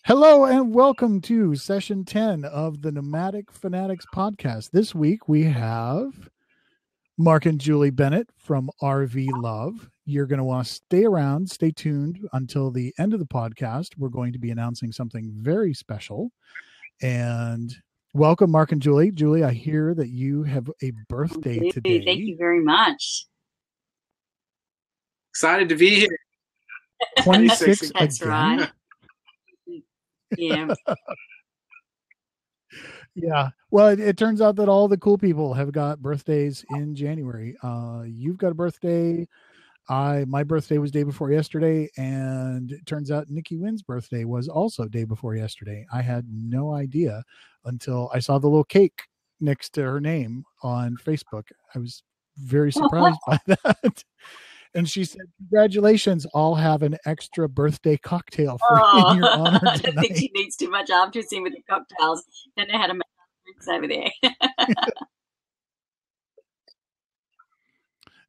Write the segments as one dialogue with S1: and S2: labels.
S1: Hello and welcome to session 10 of the Nomadic Fanatics Podcast. This week we have Marc and Julie Bennett from RV Love. You're going to want to stay around, stay tuned until the end of the podcast. We're going to be announcing something very special. And welcome, Marc and Julie. Julie, I hear that you have a birthday today.
S2: Thank you very much.
S3: Excited to be here.
S1: 26
S2: That's
S1: again.
S2: right. Yeah.
S1: Yeah. Well, it turns out that all the cool people have got birthdays in January. You've got a birthday. My birthday was day before yesterday, and it turns out Nikki Wynn's birthday was also day before yesterday. I had no idea until I saw the little cake next to her name on Facebook. I was very surprised by that. And she said, "Congratulations, I'll have an extra birthday cocktail for in your honor tonight."
S2: I think she needs too much after-scene with the cocktails. Don't know how to make drinks over there.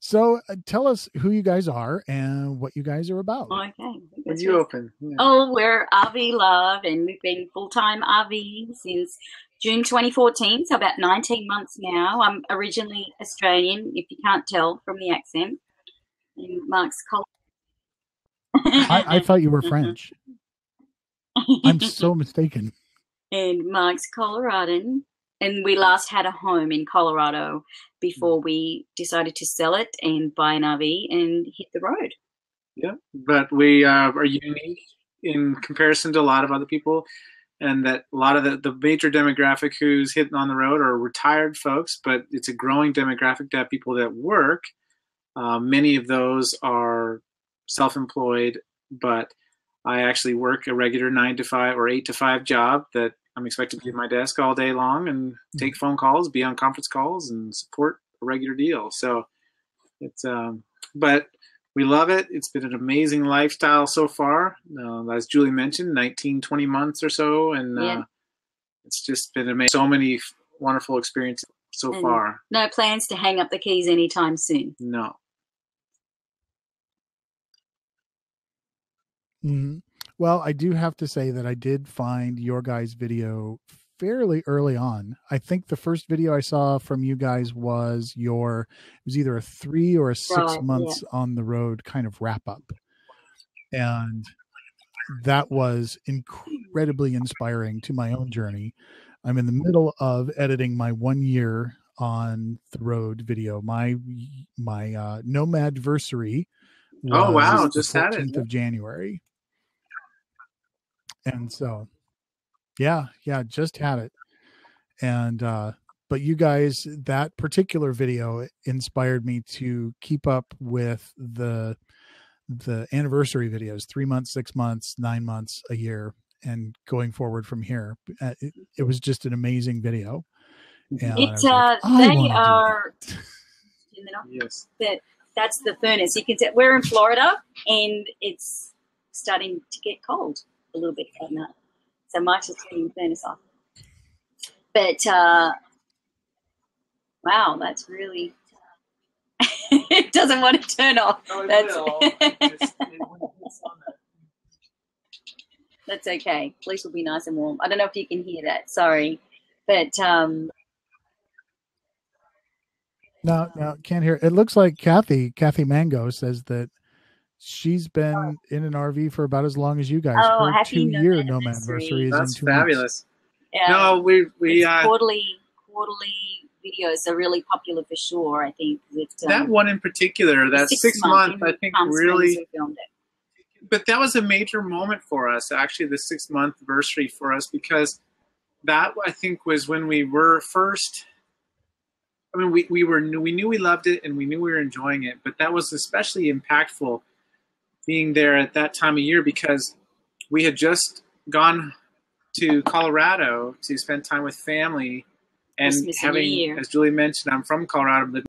S1: So tell us who you guys are and what you guys are about.
S2: Okay.
S3: When you open. Yeah.
S2: Oh, we're RV Love, and we've been full-time RV since June 2014, so about 19 months now. I'm originally Australian, if you can't tell from the accent. And Marc's
S1: I thought you were French. I'm so mistaken.
S2: And Marc's Coloradan, and we last had a home in Colorado before we decided to sell it and buy an RV and hit the road.
S3: Yeah, but we are unique in comparison to a lot of other people, and that a lot of the major demographic who's hitting on the road are retired folks, but it's a growing demographic to have people that work. Many of those are self-employed, but I actually work a regular 9 to 5 or 8 to 5 job that I'm expected to be at my desk all day long and take phone calls, be on conference calls, and support a regular deal. So it's, but we love it. It's been an amazing lifestyle so far. As Julie mentioned, 19, 20 months or so. And it's just been amazing. So many wonderful experiences so far.
S2: No plans to hang up the keys anytime soon.
S3: No.
S1: Mm-hmm. Well, I do have to say that I did find your guys' video fairly early on. I think the first video I saw from you guys was it was either a 3 or a 6 months on the road kind of wrap up. And that was incredibly inspiring to my own journey. I'm in the middle of editing my 1 year on the road video. My Nomadversary was
S3: just
S1: the
S3: had
S1: 14th
S3: it.
S1: of January. And so, yeah, just had it. And, but you guys, that particular video inspired me to keep up with the anniversary videos, 3 months, 6 months, 9 months, a year, and going forward from here. It was just an amazing video. And
S3: Yes.
S2: That's the furnace. You can see we're in Florida, and it's starting to get cold a little bit right now. So Mike's just turning the furnace off. But wow, that's really it doesn't want to turn off. That's okay. At least it'll be nice and warm. I don't know if you can hear that. Sorry, but
S1: no, can't hear. It looks like Kathy Mango says that she's been in an RV for about as long as you guys.
S2: Oh,
S1: her
S2: happy
S1: 2-year Nomadversary is
S3: That's
S1: in 2
S3: fabulous.
S1: months.
S2: yeah,
S3: No, we
S2: quarterly videos are really popular for sure. I think
S3: that one in particular, that 6 month, I think really. But that was a major moment for us, actually, the 6 month anniversary for us, because that I think was when we were first. I mean, we knew we loved it and we knew we were enjoying it, but that was especially impactful being there at that time of year because we had just gone to Colorado to spend time with family and having, as Julie mentioned, I'm from Colorado, lived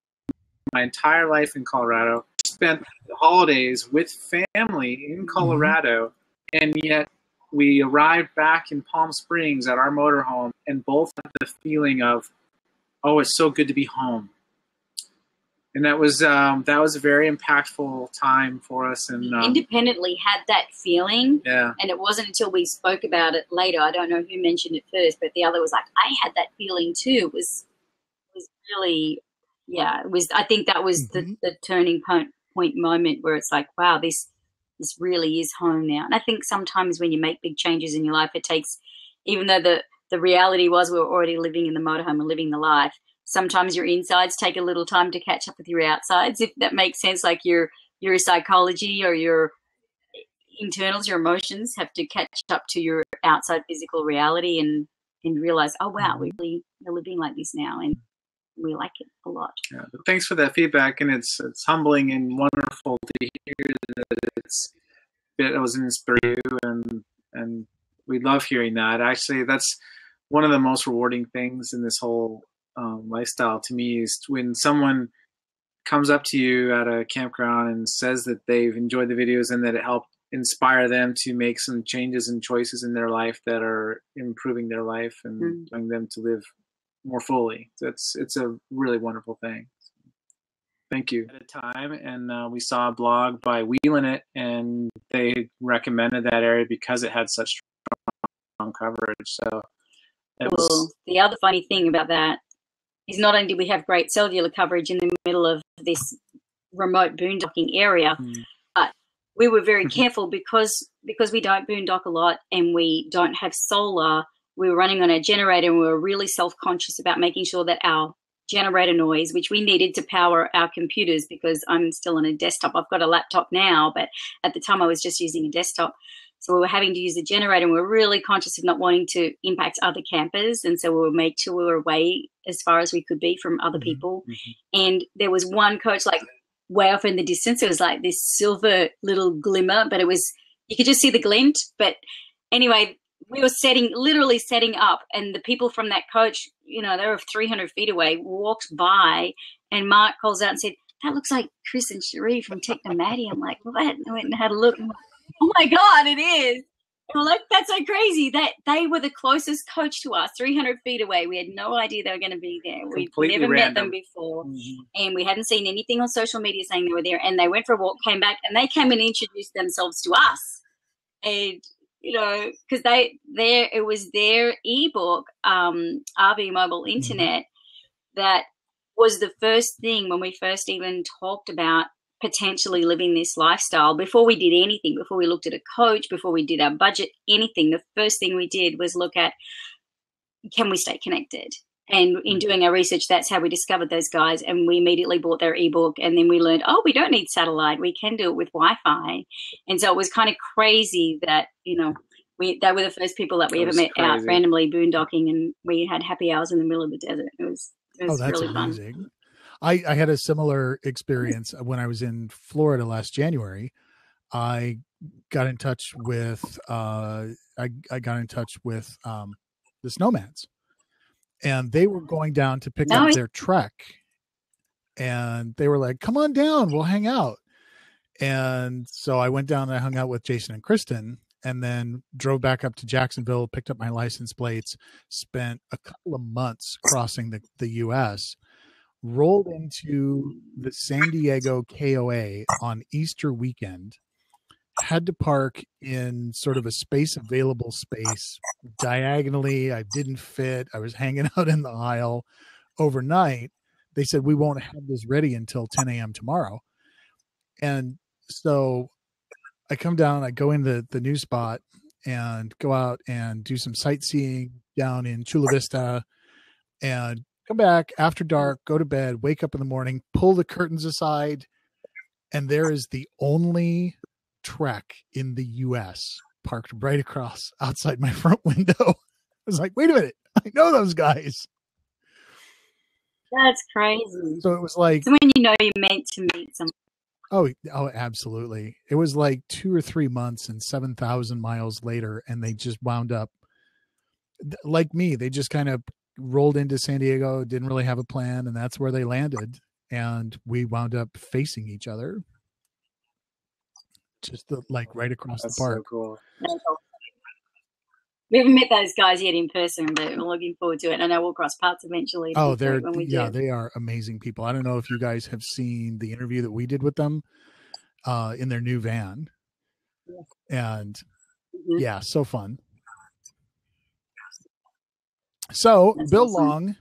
S3: my entire life in Colorado, spent the holidays with family in Colorado, and yet we arrived back in Palm Springs at our motorhome and both had the feeling of, oh, it's so good to be home. And that was a very impactful time for us. And
S2: independently had that feeling.
S3: Yeah.
S2: And it wasn't until we spoke about it later. I don't know who mentioned it first, but the other was like, I had that feeling too. It was really, yeah. It was. I think that was the turning point moment where it's like, wow, this really is home now. And I think sometimes when you make big changes in your life, it takes, even though the reality was we were already living in the motorhome and living the life, sometimes your insides take a little time to catch up with your outsides, if that makes sense. Like your psychology or your internals, your emotions have to catch up to your outside physical reality and realize, oh, wow, we're living like this now, and we like it a lot.
S3: Yeah, but thanks for that feedback, and it's humbling and wonderful to hear that it was an inspiration, and we love hearing that. Actually, that's one of the most rewarding things in this whole lifestyle to me, is when someone comes up to you at a campground and says that they've enjoyed the videos and that it helped inspire them to make some changes and choices in their life that are improving their life and allowing them to live more fully. It's a really wonderful thing. Thank you. At a time, and we saw a blog by Wheelin' It, and they recommended that area because it had such strong coverage. So
S2: the other funny thing about that is not only did we have great cellular coverage in the middle of this remote boondocking area, but we were very careful because we don't boondock a lot and we don't have solar. We were running on a generator, and we were really self-conscious about making sure that our generator noise, which we needed to power our computers, because I'm still on a desktop. I've got a laptop now, but at the time I was just using a desktop. So we were having to use the generator, and we were really conscious of not wanting to impact other campers. And so we would make sure we were away as far as we could be from other people. And there was one coach, like way off in the distance. It was like this silver little glimmer, but you could just see the glint. But anyway, we were literally setting up, and the people from that coach, they were 300 feet away, walked by, and Mark calls out and said, "That looks like Chris and Cherie from Technomaddie." I'm like, "What?" I went and had a look. Oh my God, it is. And I'm like, that's so crazy that they were the closest coach to us, 300 feet away. We had no idea they were going to be there. We'd never met them before. And we hadn't seen anything on social media saying they were there. And they went for a walk, came back, and they came and introduced themselves to us. And, because it was their ebook, RV Mobile Internet, that was the first thing when we first even talked about potentially living this lifestyle. Before we did anything, before we looked at a coach, before we did our budget, anything, the first thing we did was look at, can we stay connected? And in doing our research, that's how we discovered those guys. And we immediately bought their ebook. And then we learned, we don't need satellite. We can do it with Wi-Fi. And so it was kind of crazy that, they were the first people that we ever met out randomly boondocking, and we had happy hours in the middle of the desert. It was
S1: that's
S2: really
S1: amazing.
S2: Fun.
S1: I had a similar experience when I was in Florida last January. I got in touch with the Snowmads, and they were going down to pick up their trek, and they were like, "Come on down, we'll hang out." And so I went down and I hung out with Jason and Kristen, and then drove back up to Jacksonville, picked up my license plates, spent a couple of months crossing the U.S., rolled into the San Diego KOA on Easter weekend, had to park in sort of a available space diagonally. I didn't fit. I was hanging out in the aisle overnight. They said, "We won't have this ready until 10 a.m. tomorrow." And so I come down, I go in the new spot and go out and do some sightseeing down in Chula Vista, and come back after dark, go to bed, wake up in the morning, pull the curtains aside, and there is the only trek in the U.S. parked right across outside my front window. I was like, wait a minute, I know those guys.
S2: That's crazy.
S1: So it was like,
S2: when you're meant to meet someone.
S1: Oh, absolutely. It was like 2 or 3 months and 7,000 miles later, and they just wound up like me. They just kind of rolled into San Diego, didn't really have a plan, and that's where they landed. And we wound up facing each other, just right across the park.
S3: So cool.
S2: We haven't met those guys yet in person, but we're looking forward to it. I know we'll cross paths eventually.
S1: Oh, they are amazing people. I don't know if you guys have seen the interview that we did with them in their new van. And yeah, so fun. So
S2: That's
S1: Bill
S2: awesome.
S1: Long,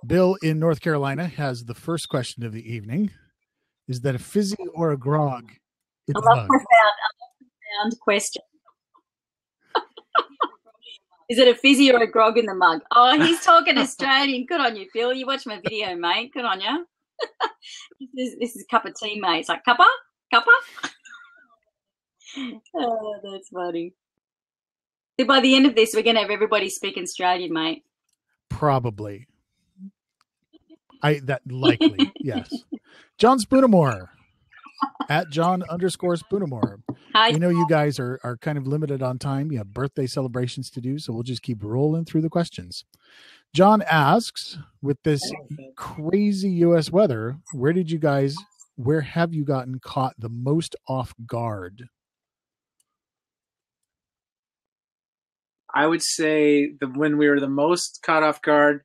S1: Bill in North Carolina, has the first question of the evening. Is that a fizzy or a grog in the mug?
S2: Profound question. Is it a fizzy or a grog in the mug? Oh, he's talking Australian. Good on you, Phil. You watch my video, mate. Good on you. This is a cup of tea, mate. It's like, cuppa? Oh, that's funny. So by the end of this, we're going to have everybody speak Australian, mate.
S1: Probably. That likely, yes. John Spoonamore at John_Spoonamore.
S2: Hi.
S1: We know you guys are kind of limited on time. You have birthday celebrations to do, so we'll just keep rolling through the questions. John asks, with this crazy U.S. weather, where have you gotten caught the most off guard?
S3: I would say when we were the most caught off guard,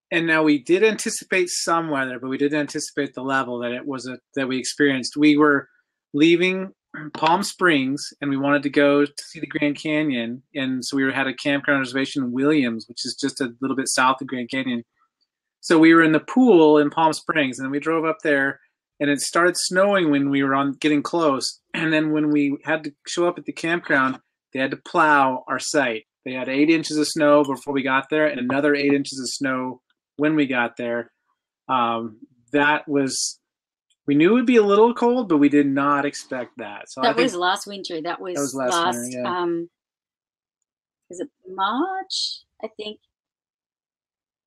S3: and now we did anticipate some weather, but we didn't anticipate the level that we experienced. We were leaving Palm Springs, and we wanted to go to see the Grand Canyon, and so we had a campground reservation in Williams, which is just a little bit south of Grand Canyon. So we were in the pool in Palm Springs, and we drove up there, and it started snowing when we were getting close. And then when we had to show up at the campground, they had to plow our site. They had 8 inches of snow before we got there, and another 8 inches of snow when we got there. We knew it would be a little cold, but we did not expect that. So
S2: that was last winter. That was last winter, yeah. Is it March? I think.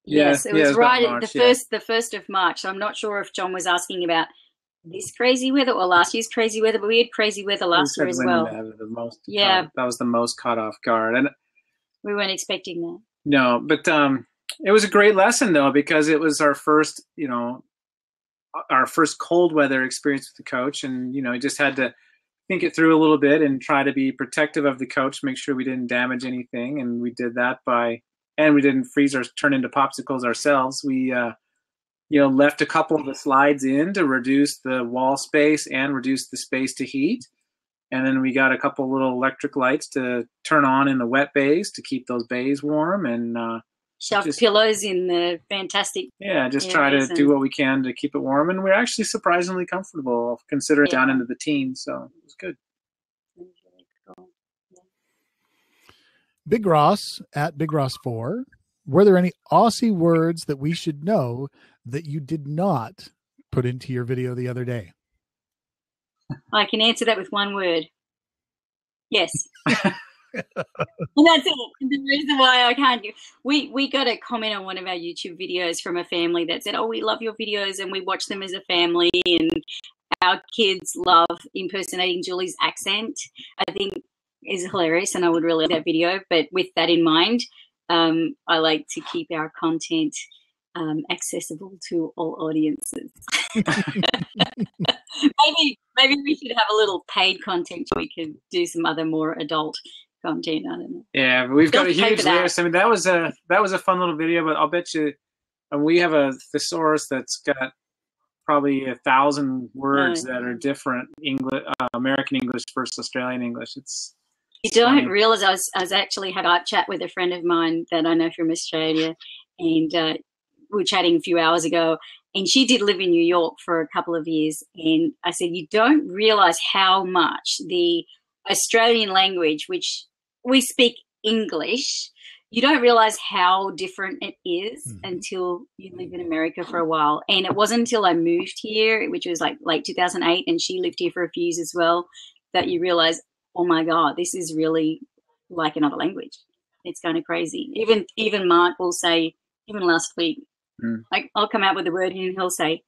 S2: Yes, it was right at the first of March. So I'm not sure if John was asking about this crazy weather or last year's crazy weather, but we had crazy weather last year as well.
S3: That was the most caught off guard, and
S2: we weren't expecting that.
S3: No, but it was a great lesson though, because it was our first cold weather experience with the coach, and we just had to think it through a little bit and try to be protective of the coach, make sure we didn't damage anything, and we did that and we didn't turn into popsicles ourselves. We left a couple of the slides in to reduce the wall space and reduce the space to heat. And then we got a couple little electric lights to turn on in the wet bays to keep those bays warm, and
S2: shove pillows in the fantastic.
S3: Yeah, just try to do what we can to keep it warm. And we're actually surprisingly comfortable, considering down into the teens. So it was good.
S1: Big Ross at Big Ross 4. Were there any Aussie words that we should know that you did not put into your video the other day?
S2: I can answer that with one word. Yes. And that's it. The reason why I can't we got a comment on one of our YouTube videos from a family that said, "Oh, we love your videos and we watch them as a family, and our kids love impersonating Julie's accent." I think is hilarious, and I would really like that video. But with that in mind, I like to keep our content accessible to all audiences. Maybe we should have a little paid content so we can do some other more adult content. I don't know.
S3: Yeah, but we've got a huge list. I mean, that was a fun little video, but I'll bet you we have a thesaurus that's got probably 1,000 words that are different English, American English versus Australian English.
S2: You don't realize I was actually had a chat with a friend of mine that I know from Australia, and we were chatting a few hours ago, and she did live in New York for a couple of years. And I said, you don't realize how much the Australian language, which we speak English, you don't realize how different it is until you live in America for a while. And it wasn't until I moved here, which was like late 2008, and she lived here for a few years as well, that you realize, oh my God, this is really like another language. It's kind of crazy. Even Mark will say, even last week, like I'll come out with a word and he'll say,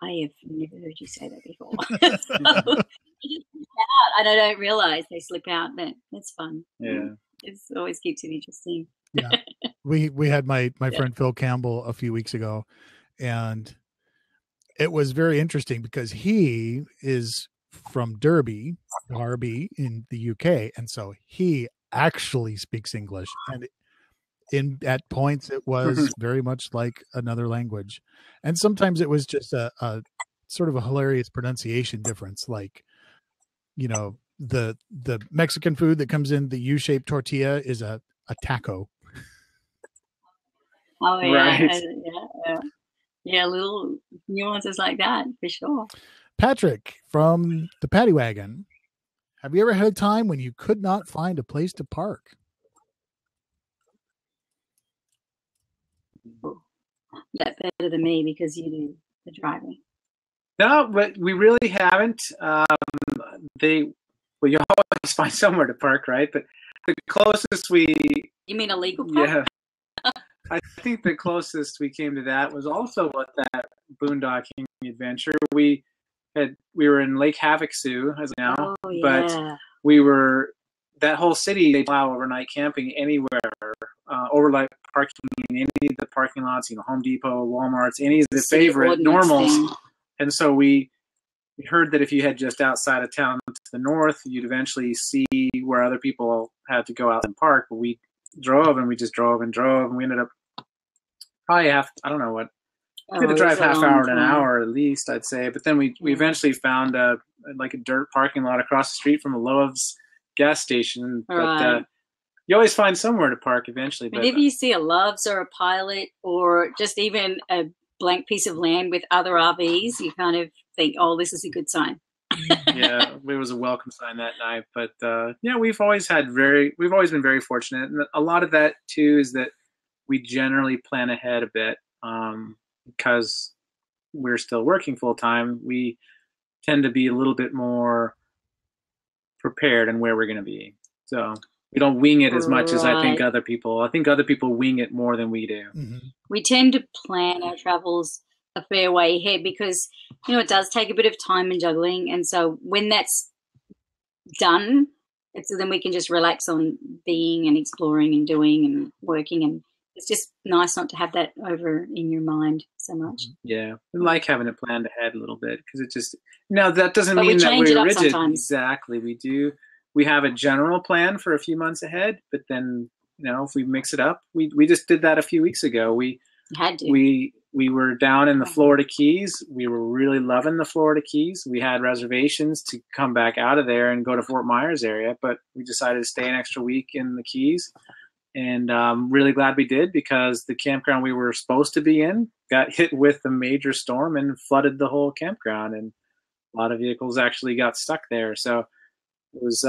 S2: I have never heard you say that before. So, just slip out, and I don't realize they slip out, but it's fun.
S3: Yeah.
S2: It always keeps it interesting.
S1: Yeah. We had my friend Phil Campbell a few weeks ago, and it was very interesting because he is from Derby in the UK, and so he actually speaks English. And at points it was very much like another language. And sometimes it was just a sort of a hilarious pronunciation difference. Like, you know, the Mexican food that comes in the U-shaped tortilla is a taco.
S2: Oh yeah,
S3: Right.
S2: yeah, little nuances like that for sure.
S1: Patrick from the Paddy Wagon. Have you ever had a time when you could not find a place to park?
S2: Yeah, better than me because you do the driving.
S3: No, but we really haven't. You always find somewhere to park, right? But the closest
S2: You mean a legal park?
S3: yeah, I think the closest we came to that was also what that boondocking adventure. We were in Lake Havasu as now, but we were that whole city. They allow overnight camping anywhere, overnight parking in any of the parking lots. You know, Home Depot, Walmart's, any of the favorite normals. Thing. And so we heard that if you head just outside of town to the north, you'd eventually see where other people had to go out and park. But we drove and we just drove and drove, and we ended up probably I don't know what. We had to drive half hour to an hour at least, I'd say. But then we eventually found a dirt parking lot across the street from a Love's gas station. Right. But you always find somewhere to park eventually.
S2: But if you see a Love's or a Pilot or just even a blank piece of land with other RVs, you kind of think, oh, this is a good sign.
S3: Yeah, it was a welcome sign that night. But we've always been very fortunate. And a lot of that too is that we generally plan ahead a bit. Because we're still working full time, we tend to be a little bit more prepared in where we're going to be. So we don't wing it as much as I think other people. I think other people wing it more than we do.
S1: Mm-hmm.
S2: We tend to plan our travels a fair way ahead because, you know, it does take a bit of time and juggling. And so when that's done, then we can just relax on being and exploring and doing and working, and it's just nice not to have that over in your mind so much.
S3: Yeah, we like having it planned ahead a little bit because it just that doesn't mean that we're rigid. Sometimes. Exactly, we do. We have a general plan for a few months ahead, but then if we mix it up, we just did that a few weeks ago. We
S2: had to.
S3: We were down in the Florida Keys. We were really loving the Florida Keys. We had reservations to come back out of there and go to Fort Myers area, but we decided to stay an extra week in the Keys. And really glad we did because the campground we were supposed to be in got hit with a major storm and flooded the whole campground. And a lot of vehicles actually got stuck there. So it was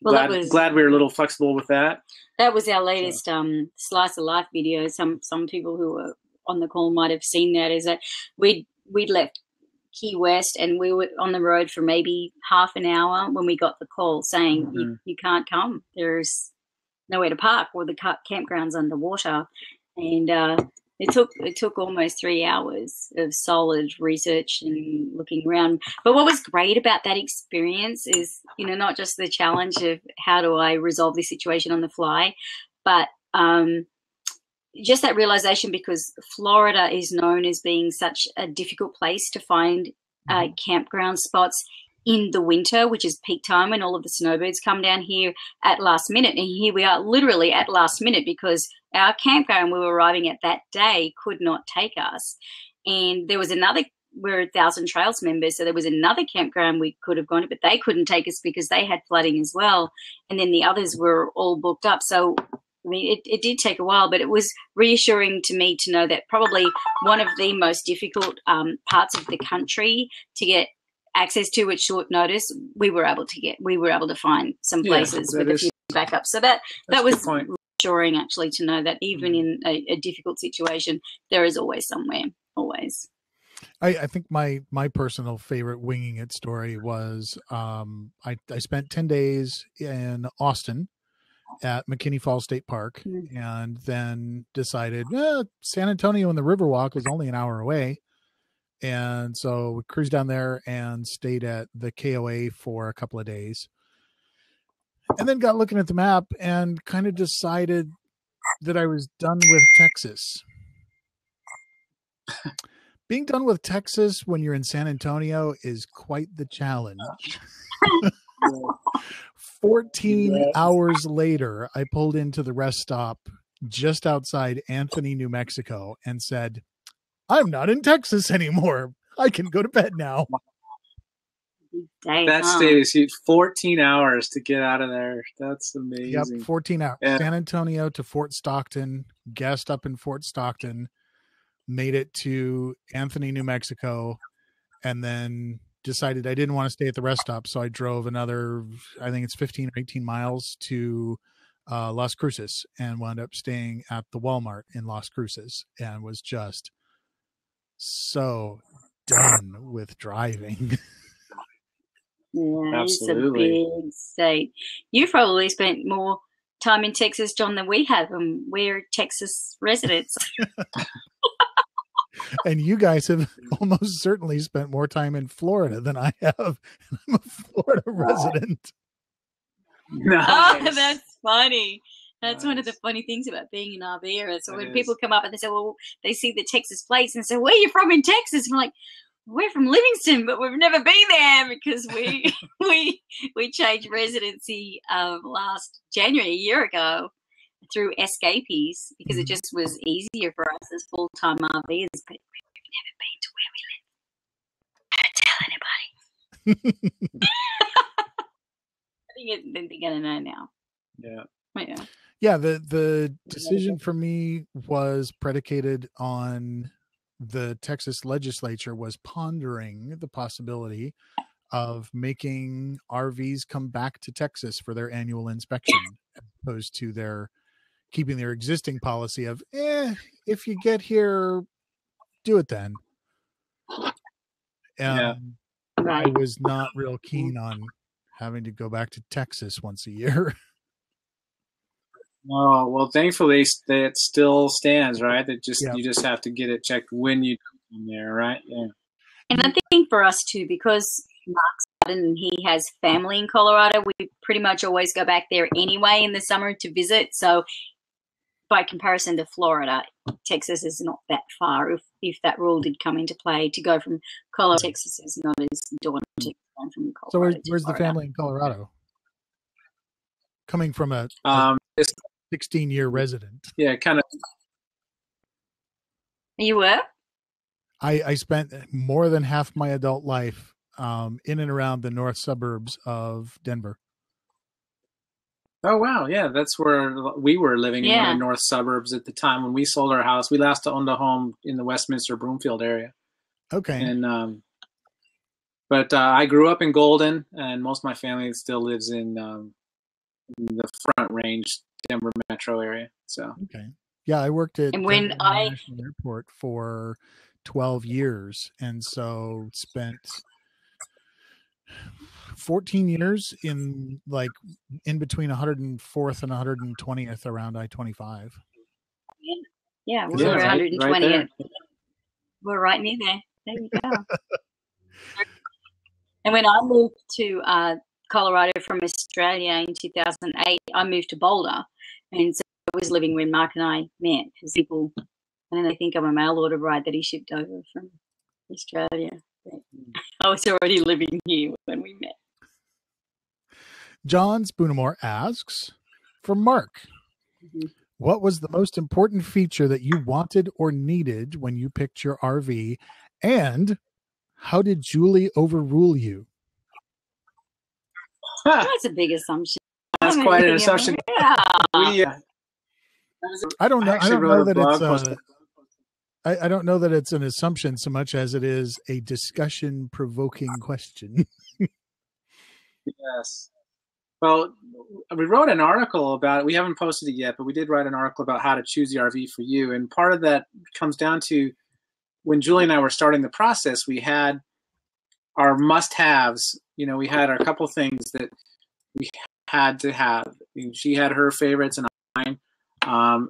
S3: glad we were a little flexible with that.
S2: That was our latest Slice of Life video. Some people who were on the call might have seen that, is that we'd left Key West and we were on the road for maybe half an hour when we got the call saying you can't come. There's nowhere to park, or the campground's underwater, and it took almost 3 hours of solid research and looking around. But what was great about that experience is, not just the challenge of how do I resolve this situation on the fly, but just that realization, because Florida is known as being such a difficult place to find campground spots in the winter, which is peak time when all of the snowbirds come down here at last minute. And here we are literally at last minute because our campground we were arriving at that day could not take us. And there was we're 1,000 Trails members, so there was another campground we could have gone to, but they couldn't take us because they had flooding as well. And then the others were all booked up. So, I mean, it did take a while, but it was reassuring to me to know that probably one of the most difficult parts of the country to get access to at short notice, we were able to find some places with a few backups. So that was reassuring, actually, to know that even in a difficult situation, there is always somewhere, always.
S1: I think my personal favorite winging it story was I spent 10 days in Austin at McKinney Falls State Park, and then decided San Antonio and the Riverwalk is only an hour away. And so we cruised down there and stayed at the KOA for a couple of days, and then got looking at the map and kind of decided that I was done with Texas. Being done with Texas when you're in San Antonio is quite the challenge. 14 hours later, I pulled into the rest stop just outside Anthony, New Mexico, and said, I'm not in Texas anymore. I can go to bed now.
S3: That state is 14 hours to get out of there. That's amazing.
S1: Yep, 14 hours. Yeah. San Antonio to Fort Stockton, gassed up in Fort Stockton, made it to Anthony, New Mexico, and then decided I didn't want to stay at the rest stop. So I drove another, I think it's 15 or 18 miles to Las Cruces and wound up staying at the Walmart in Las Cruces and was just so done with driving.
S2: Yeah,
S3: absolutely.
S2: It's a big state. You've probably spent more time in Texas, John, than we have, and we're Texas residents.
S1: And you guys have almost certainly spent more time in Florida than I have. I'm a Florida resident.
S3: Nice.
S2: Oh, that's funny. That's one of the funny things about being in RV. So when people come up and they say, well, they see the Texas plates and say, where are you from in Texas? And I'm like, we're from Livingston, but we've never been there because we changed residency last January, a year ago, through escapees because it just was easier for us as full-time RVers. But we've never been to where we live. Don't tell anybody. I think they're going to know now.
S3: Yeah.
S1: Yeah, the decision for me was predicated on the Texas legislature was pondering the possibility of making RVs come back to Texas for their annual inspection as opposed to their keeping their existing policy of, if you get here, do it then. I was not real keen on having to go back to Texas once a year.
S3: Oh, well, thankfully that still stands, right? That you just have to get it checked when you come there, right? Yeah.
S2: And I think for us too, because Mark's and he has family in Colorado, we pretty much always go back there anyway in the summer to visit. So by comparison to Florida, Texas is not that far. If that rule did come into play, to go from Colorado to Texas is not as daunting from Colorado.
S1: So where's the family in Colorado? Coming from a 16-year resident.
S3: Yeah, kind of.
S2: You were?
S1: I spent more than half my adult life in and around the north suburbs of Denver.
S3: Oh, wow. Yeah, that's where we were living in the north suburbs at the time when we sold our house. We last owned a home in the Westminster, Broomfield area.
S1: Okay.
S3: And but I grew up in Golden, and most of my family still lives in the Front Range, Denver metro area. So
S1: okay. Yeah, I worked at
S2: National
S1: Airport for 12 years, and so spent 14 years in between 104th and 120th around I-25.
S2: Yeah, we're 120th. Right, we're right near there. There you go. And when I moved to Colorado from Australia in 2008, I moved to Boulder, and so I was living when Mark and I met because people, and they think I'm a mail order bride that he shipped over from Australia. But I was already living here when we met.
S1: John Spoonemore asks, for Mark, what was the most important feature that you wanted or needed when you picked your RV, and how did Julie overrule you?
S2: That's a big assumption.
S3: That's quite an assumption.
S2: Yeah.
S1: I don't know. I don't know that I don't know that it's an assumption so much as it is a discussion-provoking question.
S3: Yes. Well, we wrote an article about it. We haven't posted it yet, but we did write an article about how to choose the RV for you. And part of that comes down to when Julie and I were starting the process, we had our must-haves. You know, we had a couple things that we had to have. I mean, she had her favorites and mine,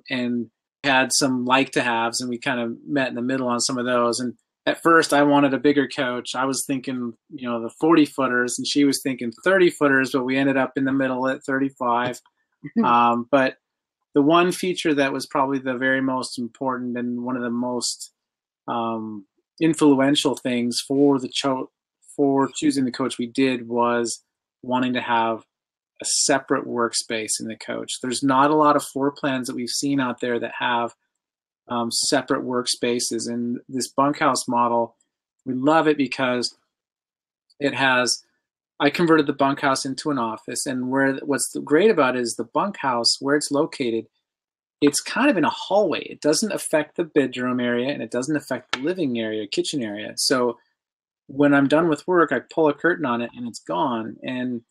S3: and had some like-to-haves, and we kind of met in the middle on some of those. And at first, I wanted a bigger coach. I was thinking, the 40-footers, and she was thinking 30-footers, but we ended up in the middle at 35. But the one feature that was probably the very most important and one of the most influential things for choosing the coach we did was wanting to have a separate workspace in the coach. There's not a lot of floor plans that we've seen out there that have separate workspaces. And this bunkhouse model, we love it because it has, I converted the bunkhouse into an office, and what's great about it is the bunkhouse, where it's located, it's kind of in a hallway. It doesn't affect the bedroom area, and it doesn't affect the living area, kitchen area. So when I'm done with work, I pull a curtain on it and it's gone. And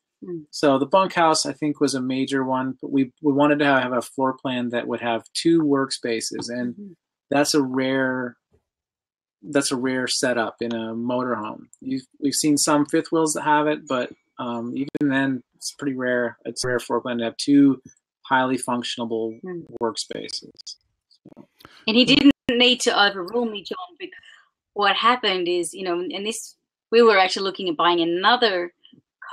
S3: so the bunkhouse, I think, was a major one, but we wanted to have a floor plan that would have 2 workspaces, and that's a rare setup in a motorhome. We've seen some fifth wheels that have it, but even then, it's pretty rare. It's a rare floor plan to have 2 highly functional workspaces. So.
S2: And he didn't need to overrule me, John, because what happened is, and this, we were actually looking at buying another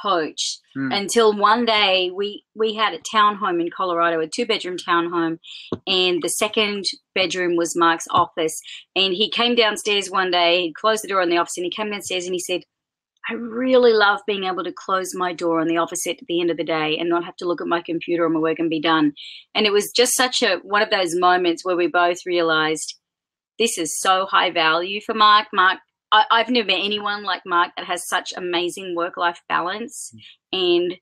S2: coach until one day we had a townhome in Colorado, a 2-bedroom townhome, and the second bedroom was Mark's office. And he came downstairs one day, he closed the door in the office, and he came downstairs and he said, I really love being able to close my door on the office at the end of the day and not have to look at my computer and my work and be done. And it was just such one of those moments where we both realized this is so high value for Mark. I've never met anyone like Mark that has such amazing work-life balance. And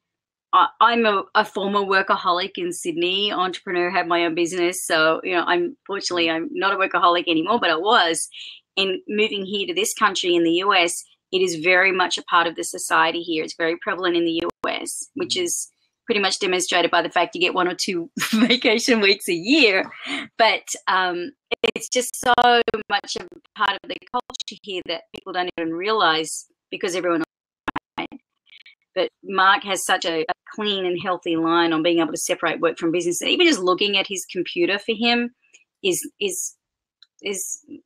S2: I'm a former workaholic in Sydney, entrepreneur, had my own business. So, I'm not a workaholic anymore, but I was. And moving here to this country in the US, it is very much a part of the society here. It's very prevalent in the US, which is pretty much demonstrated by the fact you get 1 or 2 vacation weeks a year. But it's just so much a part of the culture here that people don't even realize because everyone else. But Mark has such a clean and healthy line on being able to separate work from business. And even just looking at his computer for him is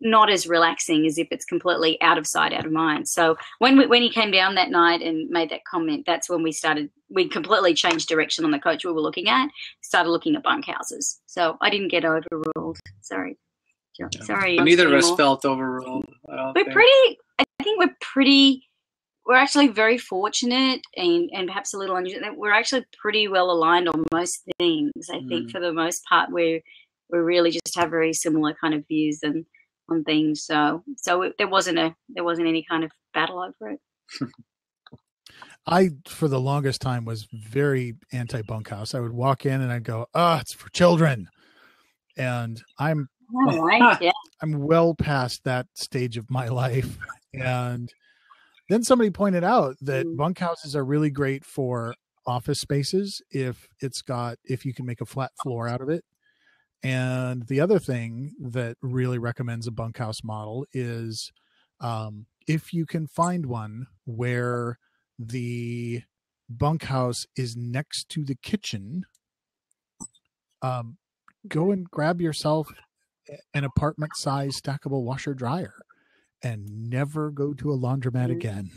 S2: not as relaxing as if it's completely out of sight, out of mind. So when he came down that night and made that comment, that's when we completely changed direction on the coach we were looking at, started looking at bunkhouses. So I didn't get overruled. Sorry. Sorry.
S3: Neither of us felt overruled.
S2: We're actually very fortunate and perhaps a little unusual. We're actually pretty well aligned on most things. I think for the most part, we really just have very similar kind of views on things. So there wasn't any kind of battle over it.
S1: I, for the longest time, was very anti-bunkhouse. I would walk in and I'd go, it's for children. And I'm well past that stage of my life. And then somebody pointed out that bunkhouses are really great for office spaces if you can make a flat floor out of it. And the other thing that really recommends a bunkhouse model is if you can find one where the bunkhouse is next to the kitchen, go and grab yourself an apartment-sized stackable washer dryer and never go to a laundromat again.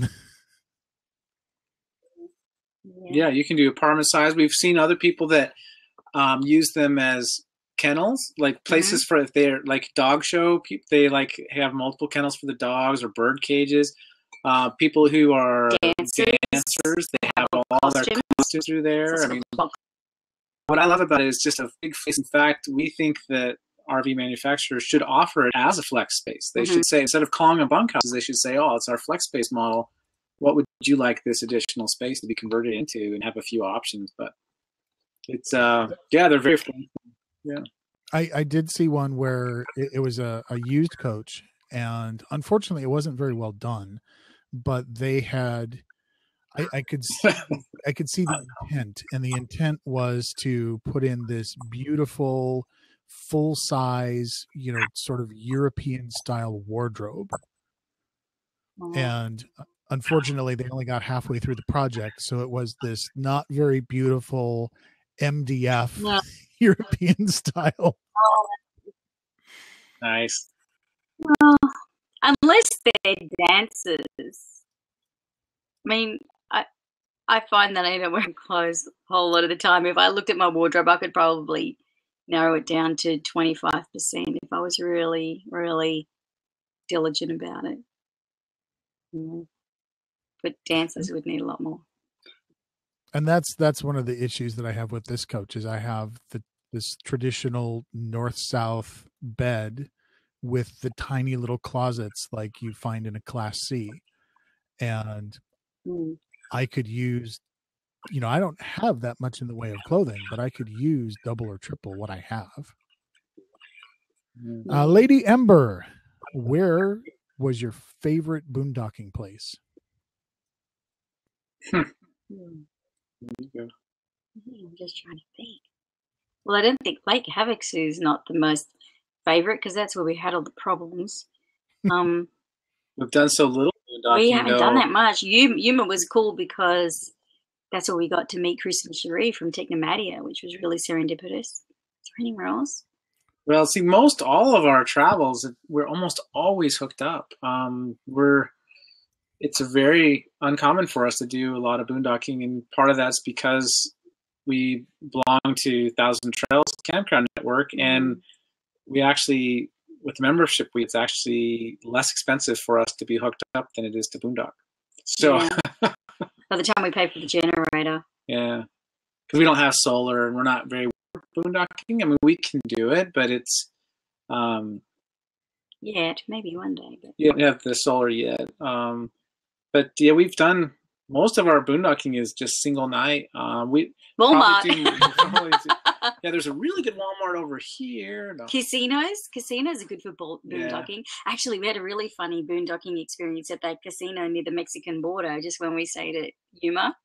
S3: Yeah, you can do apartment size. We've seen other people that use them as kennels, like places for, if they're like dog show people, they like have multiple kennels for the dogs, or bird cages. People who are dancers, they have all their costumes through there. I mean, what I love about it is just a big face. In fact, we think that RV manufacturers should offer it as a flex space. They should say, instead of calling them bunkhouses, they should say, it's our flex space model. What would you like this additional space to be converted into, and have a few options? But it's, they're very fun. Yeah.
S1: I did see one where it was a used coach, and unfortunately it wasn't very well done, but they had, I could see the intent, and the intent was to put in this beautiful full size, sort of European style wardrobe. And unfortunately they only got halfway through the project. So it was this not very beautiful MDF European style.
S3: Nice.
S2: Well, unless they're dancers. I mean, I find that I don't wear clothes a whole lot of the time. If I looked at my wardrobe, I could probably narrow it down to 25% if I was really, really diligent about it. But dancers would need a lot more.
S1: And that's one of the issues that I have with this coach is I have this traditional north-south bed with the tiny little closets like you find in a Class C. And I could use, I don't have that much in the way of clothing, but I could use double or triple what I have. Lady Ember, where was your favorite boondocking place?
S2: I'm just trying to think. Well, I don't think Lake Havoc's is not the most favorite because that's where we had all the problems.
S3: We've done so little boondocking.
S2: We haven't done that much. Yuma was cool because that's where we got to meet Chris and Cherie from Technomadia, which was really serendipitous. Is there anywhere else?
S3: Well, see, all of our travels, we're almost always hooked up. It's very uncommon for us to do a lot of boondocking, and part of that's because we belong to Thousand Trails Campground Network, and we actually, with membership, it's actually less expensive for us to be hooked up than it is to boondock. So,
S2: by the time we pay for the generator,
S3: because we don't have solar and we're not very boondocking. I mean, we can do it, but it's
S2: maybe one day. But
S3: you don't have the solar yet. But yeah, we've done most of our boondocking is just single night.
S2: Walmart.
S3: There's a really good Walmart over here. No.
S2: Casinos are good for boondocking. Actually, we had a really funny boondocking experience at that casino near the Mexican border just when we stayed at Yuma.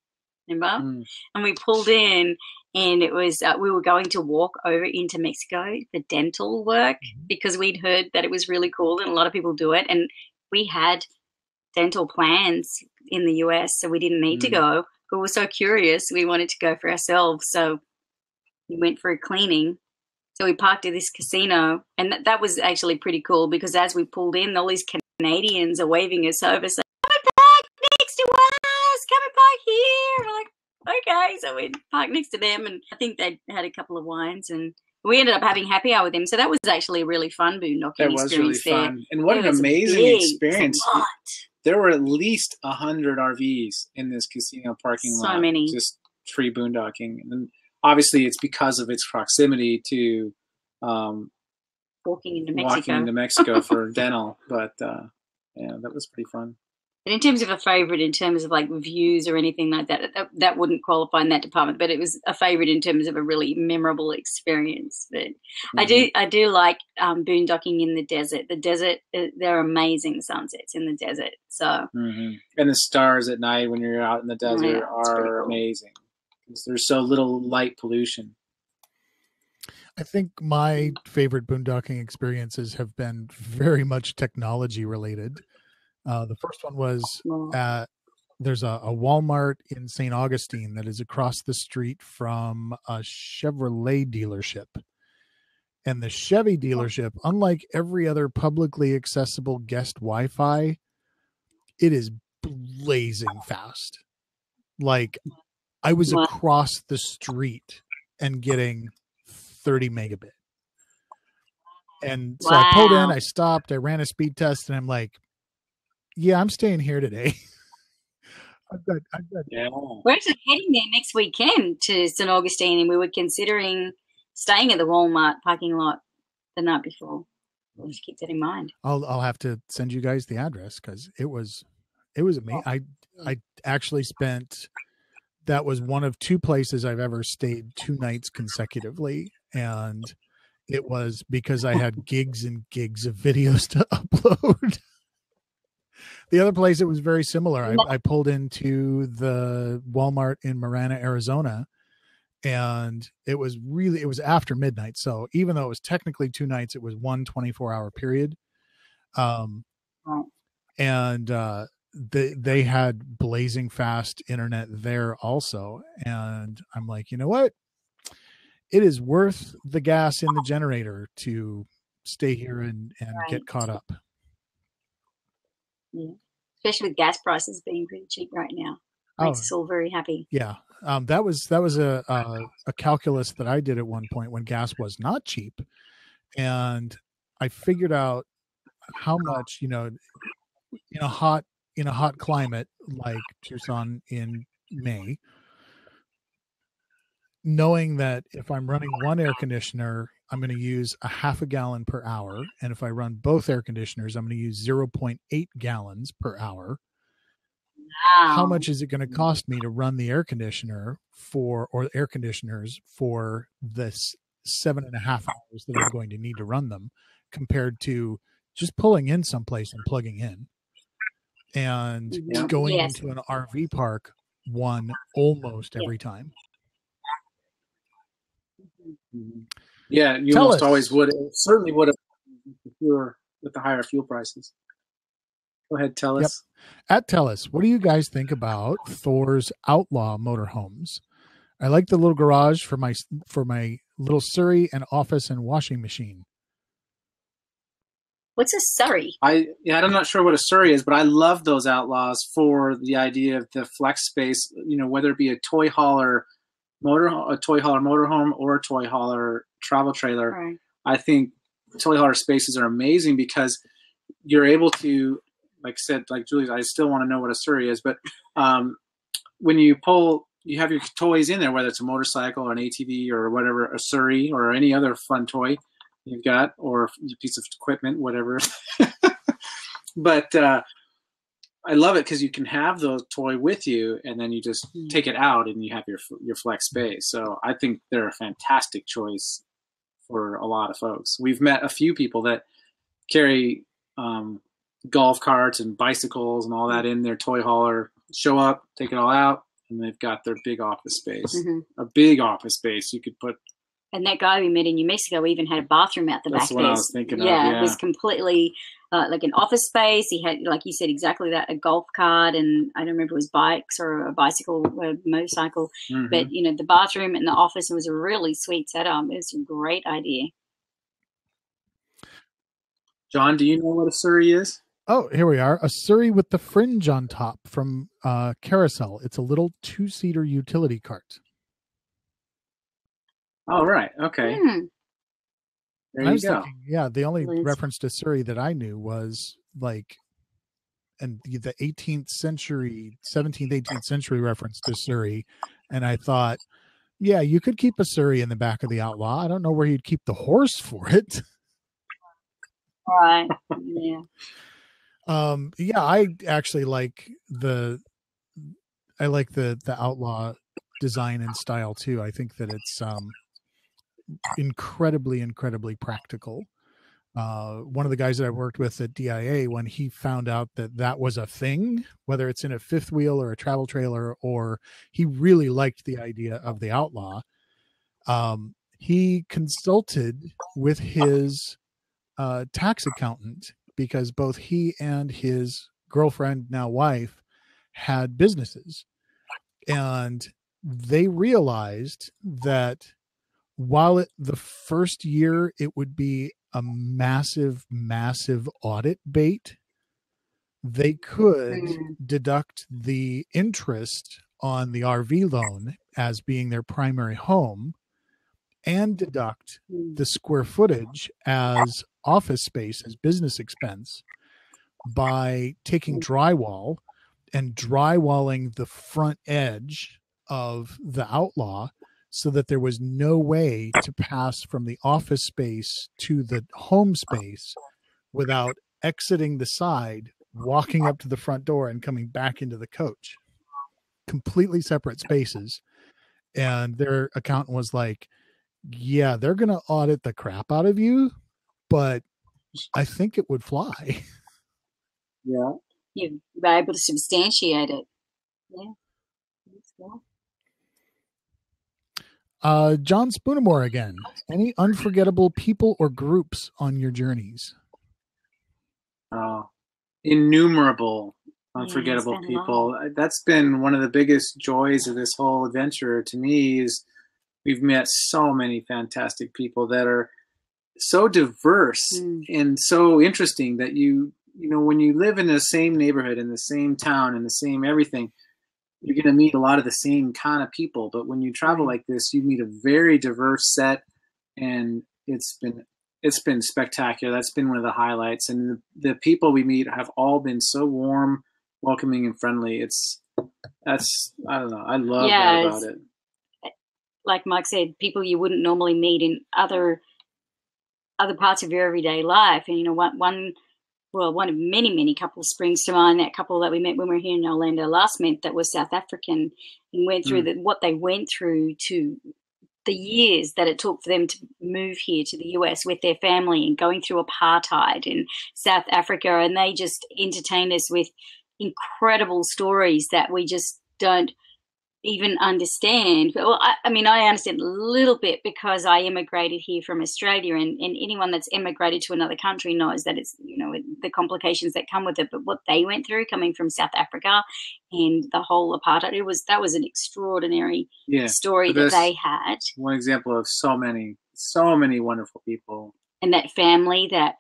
S2: Remember? And we pulled in, and it was we were going to walk over into Mexico for dental work because we'd heard that it was really cool and a lot of people do it, and we had dental plans in the US, so we didn't need to go, but we were so curious we wanted to go for ourselves, so we went for a cleaning. So we parked at this casino, and that was actually pretty cool because as we pulled in, all these Canadians are waving us over, saying, come and park next to us, come and park here. And we're like, okay, so we parked next to them, and I think they had a couple of wines, and we ended up having happy hour with them. So that was actually a really fun boondocking experience. That was really fun.
S3: And what an amazing experience. There were at least 100 RVs in this casino parking lot.
S2: So many.
S3: Just free boondocking. And obviously it's because of its proximity to
S2: walking into
S3: Mexico for dental. But that was pretty fun.
S2: And in terms of a favorite, in terms of like views or anything like that, that wouldn't qualify in that department. But it was a favorite in terms of a really memorable experience. But I do like boondocking in the desert. The desert, there are amazing sunsets in the desert. So
S3: and the stars at night when you're out in the desert are amazing because there's so little light pollution.
S1: I think my favorite boondocking experiences have been very much technology related. The first one was there's a Walmart in St. Augustine that is across the street from a Chevrolet dealership. And the Chevy dealership, unlike every other publicly accessible guest Wi-Fi, it is blazing fast. Like I was across the street and getting 30 megabit. And so I pulled in, I stopped, I ran a speed test, and I'm like, yeah, I'm staying here today. I've got.
S2: We're actually heading there next weekend to St. Augustine, and we were considering staying at the Walmart parking lot the night before. We'll just keep that in mind.
S1: I'll have to send you guys the address because it was amazing. I actually spent. That was one of two places I've ever stayed 2 nights consecutively, and it was because I had gigs and gigs of videos to upload. The other place, it was very similar. I pulled into the Walmart in Marana, Arizona, and it was after midnight. So even though it was technically 2 nights, it was one 24-hour period. And they had blazing fast internet there also. And I'm like, you know what? It is worth the gas in the generator to stay here and get caught up.
S2: Yeah. Especially with gas prices being pretty cheap right now. Makes us all very happy.
S1: Yeah. That was a calculus that I did at one point when gas was not cheap. And I figured out how much, in a hot climate like Tucson in May, knowing that if I'm running one air conditioner, I'm going to use a half a gallon per hour. And if I run both air conditioners, I'm going to use 0.8 gallons per hour.
S2: Wow.
S1: How much is it going to cost me to run the air conditioner or air conditioners for this 7.5 hours that I'm going to need to run them, compared to just pulling in someplace and plugging in and going into an RV park almost every time.
S3: Yeah, you almost always would. Certainly would have if you were with the higher fuel prices. Go ahead, tell us.
S1: At Tellus, what do you guys think about Thors Outlaw motorhomes? I like the little garage for my little Surrey and office and washing machine.
S2: What's a Surrey?
S3: I'm not sure what a Surrey is, but I love those Outlaws for the idea of the flex space. You know, whether it be a toy hauler motorhome or a toy hauler travel trailer.
S2: Right.
S3: I think toy hauler spaces are amazing because you're able to, like Julie, I still want to know what a Surrey is, but when you have your toys in there, whether it's a motorcycle or an ATV or whatever, a Surrey or any other fun toy you've got, or a piece of equipment, whatever. But I love it because you can have the toy with you, and then you just take it out, and you have your flex space. So I think they're a fantastic choice for a lot of folks. We've met a few people that carry golf carts and bicycles and all that in their toy hauler, show up, take it all out, and they've got their big office space. A big office space you could put.
S2: And that guy we met in New Mexico even had a bathroom out the back.
S3: That's what I was thinking of.
S2: Yeah, it was completely like an office space. He had, like you said, exactly that, a golf cart, and I don't remember if it was bikes or a bicycle, a motorcycle. But, the bathroom and the office was a really sweet setup. It was a great idea.
S3: John, do you know what a Surrey is?
S1: Oh, here we are. A Surrey with the fringe on top from Carousel. It's a little 2-seater utility cart.
S3: Oh, right. Okay. There you go.
S1: Thinking, the only reference to Surrey that I knew was like, and the 18th century, 17th, 18th century reference to Surrey. And I thought, you could keep a Surrey in the back of the Outlaw. I don't know where you'd keep the horse for it.
S2: Right. Yeah.
S1: I actually like the Outlaw design and style too. I think that it's incredibly practical. One of the guys that I worked with at DIA, when he found out that was a thing, whether it's in a fifth wheel or a travel trailer, or he really liked the idea of the Outlaw, he consulted with his tax accountant, because both he and his girlfriend, now wife, had businesses, and they realized that while the first year it would be a massive audit bait, they could deduct the interest on the RV loan as being their primary home and deduct the square footage as office space, as business expense, by taking drywall and drywalling the front edge of the Outlaw, so that there was no way to pass from the office space to the home space without exiting the side, walking up to the front door, and coming back into the coach. Completely separate spaces. And their accountant was like, they're going to audit the crap out of you, but I think it would fly.
S2: Yeah. You'd be able to substantiate it. Yeah. That's cool.
S1: John Spoonamore again. Any unforgettable people or groups on your journeys?
S3: Innumerable unforgettable people. That's been one of the biggest joys of this whole adventure to me, is we've met so many fantastic people that are so diverse and so interesting that when you live in the same neighborhood, in the same town, in the same everything, you're going to meet a lot of the same kind of people. But when you travel like this, you meet a very diverse set, and it's been spectacular. That's been one of the highlights. And the people we meet have all been so warm, welcoming, and friendly. I don't know. I love that about it.
S2: like Mike said, people you wouldn't normally meet in other parts of your everyday life. And, you know, one of many couples springs to mind. That couple that we met when we were here in Orlando last month that was South African and went through what they went through, to the years that it took for them to move here to the US with their family, and going through apartheid in South Africa. And they just entertained us with incredible stories that we just don't even understand. Well, I mean, I understand a little bit because I immigrated here from Australia, and anyone that's immigrated to another country knows that it's, you know, the complications that come with it. But what they went through coming from South Africa and the whole apartheid, that was an extraordinary story that they had.
S3: One example of so many wonderful people.
S2: And that family that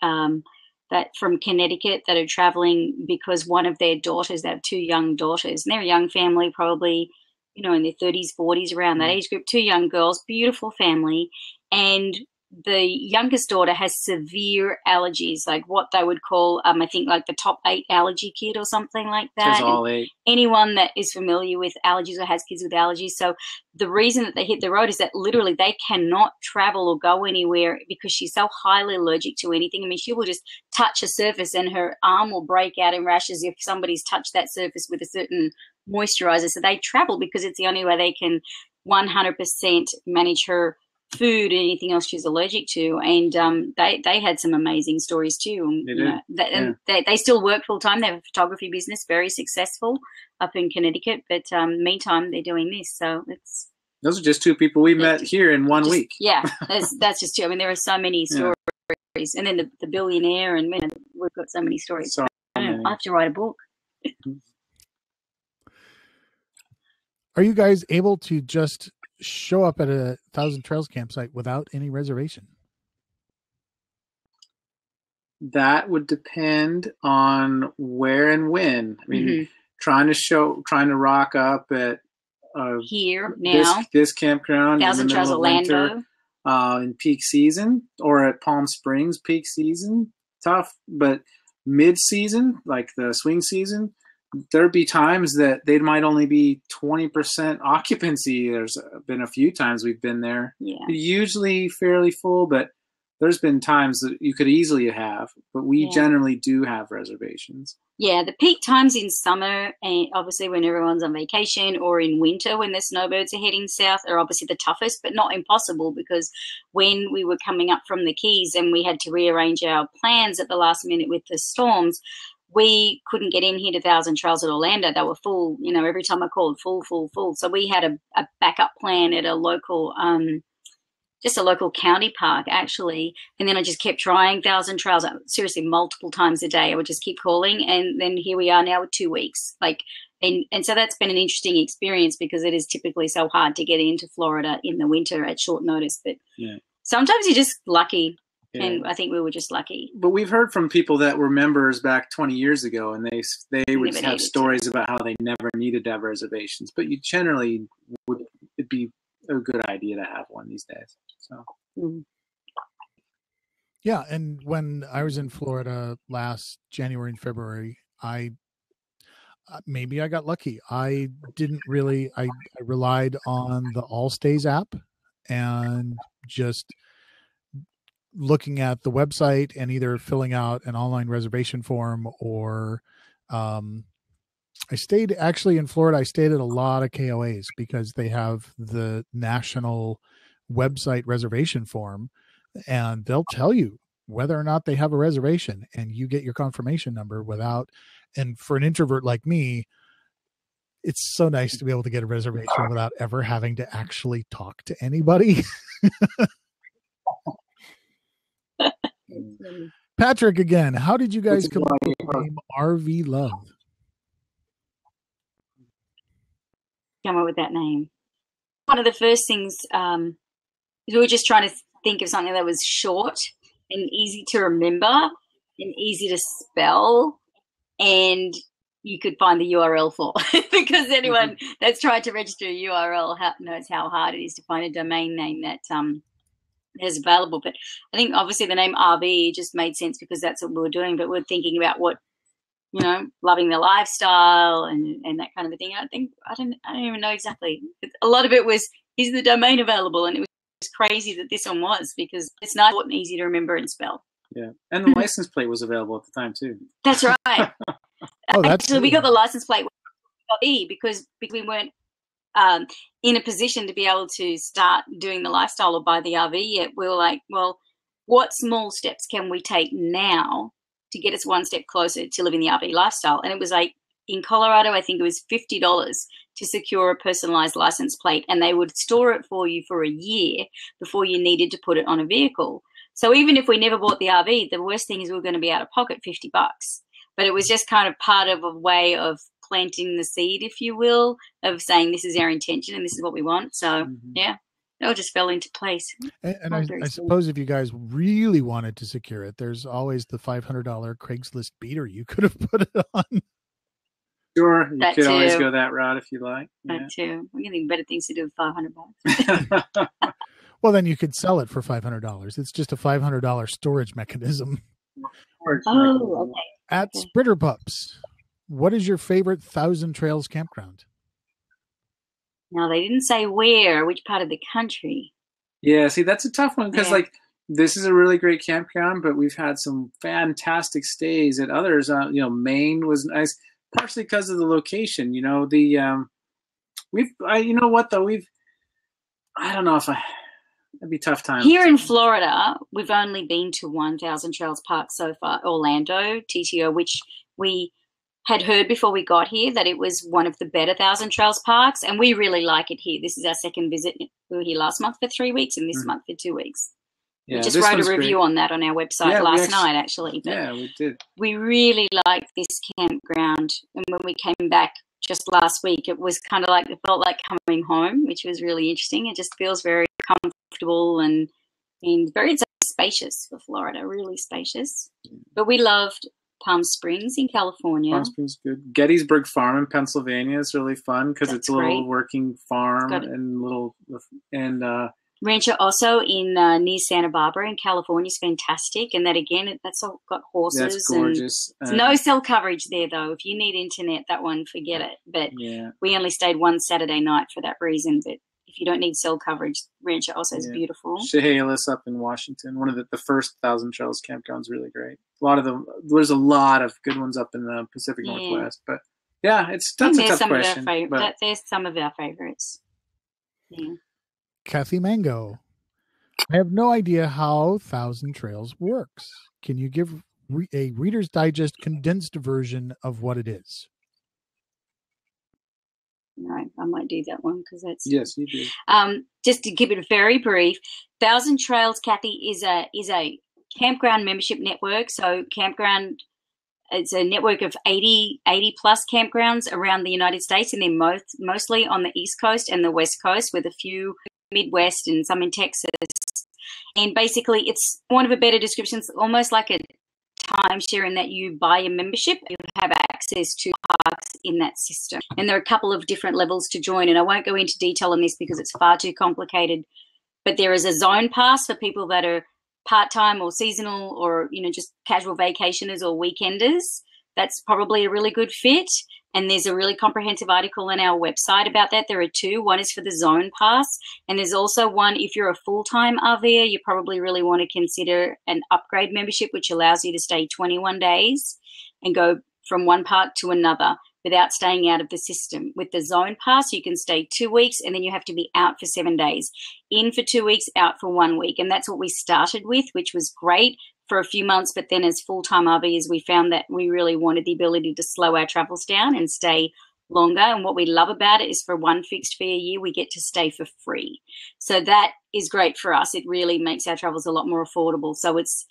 S2: from Connecticut that are traveling because one of their daughters, they have 2 young daughters, and they're a young family, probably, you know, in their 30s, 40s, around that age group, 2 young girls, beautiful family. And the youngest daughter has severe allergies, like what they would call, I think, like the top 8 allergy kid or something like that.
S3: There's all 8.
S2: Anyone that is familiar with allergies or has kids with allergies. So the reason that they hit the road is that literally they cannot travel or go anywhere because she's so highly allergic to anything. I mean, she will just touch a surface and her arm will break out in rashes if somebody's touched that surface with a certain moisturizer. So they travel because it's the only way they can 100% manage her food and anything else she's allergic to. And they had some amazing stories too.
S3: They did.
S2: They still work full time. They have a photography business, very successful up in Connecticut. But meantime, they're doing this. So
S3: those are just 2 people we met here in 1 week.
S2: Yeah, that's just 2. I mean, there are so many stories. And then the billionaire, and man, we've got so many stories. I have to write a book.
S1: Are you guys able to just show up at a Thousand Trails campsite without any reservation?
S3: That would depend on where and when. I mean, trying to rock up at
S2: here now
S3: this campground,
S2: Thousand Trails Orlando,
S3: in peak season, or at Palm Springs peak season, tough. But mid season, like the swing season, there'd be times that they might only be 20% occupancy. There's been a few times we've been there.
S2: Yeah.
S3: Usually fairly full, but there's been times that you could easily have, but we generally do have reservations.
S2: Yeah, the peak times in summer, and obviously when everyone's on vacation, or in winter when the snowbirds are heading south, are obviously the toughest, but not impossible, because when we were coming up from the Keys and we had to rearrange our plans at the last minute with the storms, we couldn't get in here to Thousand Trails at Orlando. They were full, you know, every time I called, full. So we had a backup plan at a local, just a local county park, actually. And then I just kept trying Thousand Trails, seriously, multiple times a day. I would just keep calling. And then here we are now with 2 weeks. And so that's been an interesting experience, because it is typically so hard to get into Florida in the winter at short notice. But sometimes you're just lucky. Yeah. And I think we were just lucky.
S3: But we've heard from people that were members back 20 years ago, and they would have stories about how they never needed to have reservations. But you generally it'd be a good idea to have one these days. So.
S1: Yeah, and when I was in Florida last January and February, maybe I got lucky. I didn't really. I relied on the All Stays app and just looking at the website and either filling out an online reservation form, or I stayed actually in Florida. I stayed at a lot of KOAs because they have the national website reservation form, and they'll tell you whether or not they have a reservation, and you get your confirmation number without. And for an introvert like me, it's so nice to be able to get a reservation without ever having to actually talk to anybody. Patrick, again, how did you guys come up with the name RV Love?
S2: Come up with that name. One of the first things is we were just trying to think of something that was short and easy to remember and easy to spell, and you could find the URL for, because anyone that's tried to register a URL knows how hard it is to find a domain name that is available. But I think obviously the name RV just made sense because that's what we were doing, but we're thinking about what, you know, loving the lifestyle and that kind of a thing. I don't even know exactly. A lot of it was is the domain available? And it was crazy that this one was, because it's nice and easy to remember and spell.
S3: Yeah, and the license plate was available at the time too.
S2: That's right.
S1: Oh, that's
S2: Actually, we got the license plate because we weren't in a position to be able to start doing the lifestyle or buy the RV yet. We were like, well, what small steps can we take now to get us one step closer to living the RV lifestyle? And it was like, in Colorado, I think it was $50 to secure a personalized license plate, and they would store it for you for a year before you needed to put it on a vehicle. So even if we never bought the RV, the worst thing is we were going to be out of pocket $50. But it was just kind of part of a way of planting the seed, if you will, of saying this is our intention and this is what we want. So, yeah, it all just fell into place.
S1: And I suppose if you guys really wanted to secure it, there's always the $500 Craigslist beater you could have put it on.
S3: Sure, you could always go that route if you like.
S2: That too. We're getting better things to do with $500.
S1: Well, then you could sell it for $500. It's just a $500 storage mechanism.
S2: Oh, okay.
S1: At Spritter Pups, what is your favorite Thousand Trails campground?
S2: Now, they didn't say where, which part of the country.
S3: Yeah, see, that's a tough one because, like, this is a really great campground, but we've had some fantastic stays at others. You know, Maine was nice, partially because of the location. You know, you know what though, I don't know if it'd be a tough time.
S2: Here in Florida, we've only been to 1,000 Trails Park so far, Orlando, TTO, which we had heard before we got here that it was one of the better 1,000 Trails Parks, and we really like it here. This is our second visit. We were here last month for 3 weeks and this month for 2 weeks. Yeah, we just wrote a review on that on our website last night, actually. But
S3: yeah, we did.
S2: We really liked this campground, and when we came back just last week, it was kind of like, it felt like coming home, which was really interesting. It just feels very comfortable and very spacious for Florida, really spacious. But we loved Palm Springs in California.
S3: Palm Springs is good. Gettysburg Farm in Pennsylvania is really fun because it's a little working farm and
S2: Rancho Oso in near Santa Barbara in California is fantastic, and that again, that's all got horses.
S3: That's gorgeous.
S2: And no cell coverage there though. If you need internet, that one, forget it. But we only stayed one Saturday night for that reason. But if you don't need cell coverage, Rancho Oso is beautiful.
S3: Chehalis up in Washington, one of the first 1,000 Trails campgrounds, really great. There's a lot of good ones up in the Pacific Northwest, but that's a tough question.
S2: There's some of our favorites. Yeah.
S1: Kathy Mango, I have no idea how Thousand Trails works. Can you give a Reader's Digest condensed version of what it is?
S2: All right, I might do that one because that's...
S3: Yes, you do.
S2: Just to keep it very brief, Thousand Trails, Kathy, is a campground membership network. So Campground, it's a network of 80 plus campgrounds around the United States, and they're mostly on the East Coast and the West Coast, with a few Midwest and some in Texas. And basically, it's, for want of a better description, it's almost like a timeshare in that you buy a membership, you have access to parks in that system. And there are a couple of different levels to join, and I won't go into detail on this because it's far too complicated. But there is a zone pass for people that are part-time or seasonal or, just casual vacationers or weekenders. That's probably a really good fit. And there's a really comprehensive article on our website about that. There are two. One is for the zone pass, and there's also one, if you're a full-time RVer, you probably really want to consider an upgrade membership, which allows you to stay 21 days and go from one park to another without staying out of the system. With the zone pass, you can stay 2 weeks, and then you have to be out for 7 days. In for 2 weeks, out for 1 week. And that's what we started with, which was great for a few months, but then as full-time RVers, we found that we really wanted the ability to slow our travels down and stay longer. And what we love about it is, for one fixed fee a year, we get to stay for free. So that is great for us. It really makes our travels a lot more affordable. So it's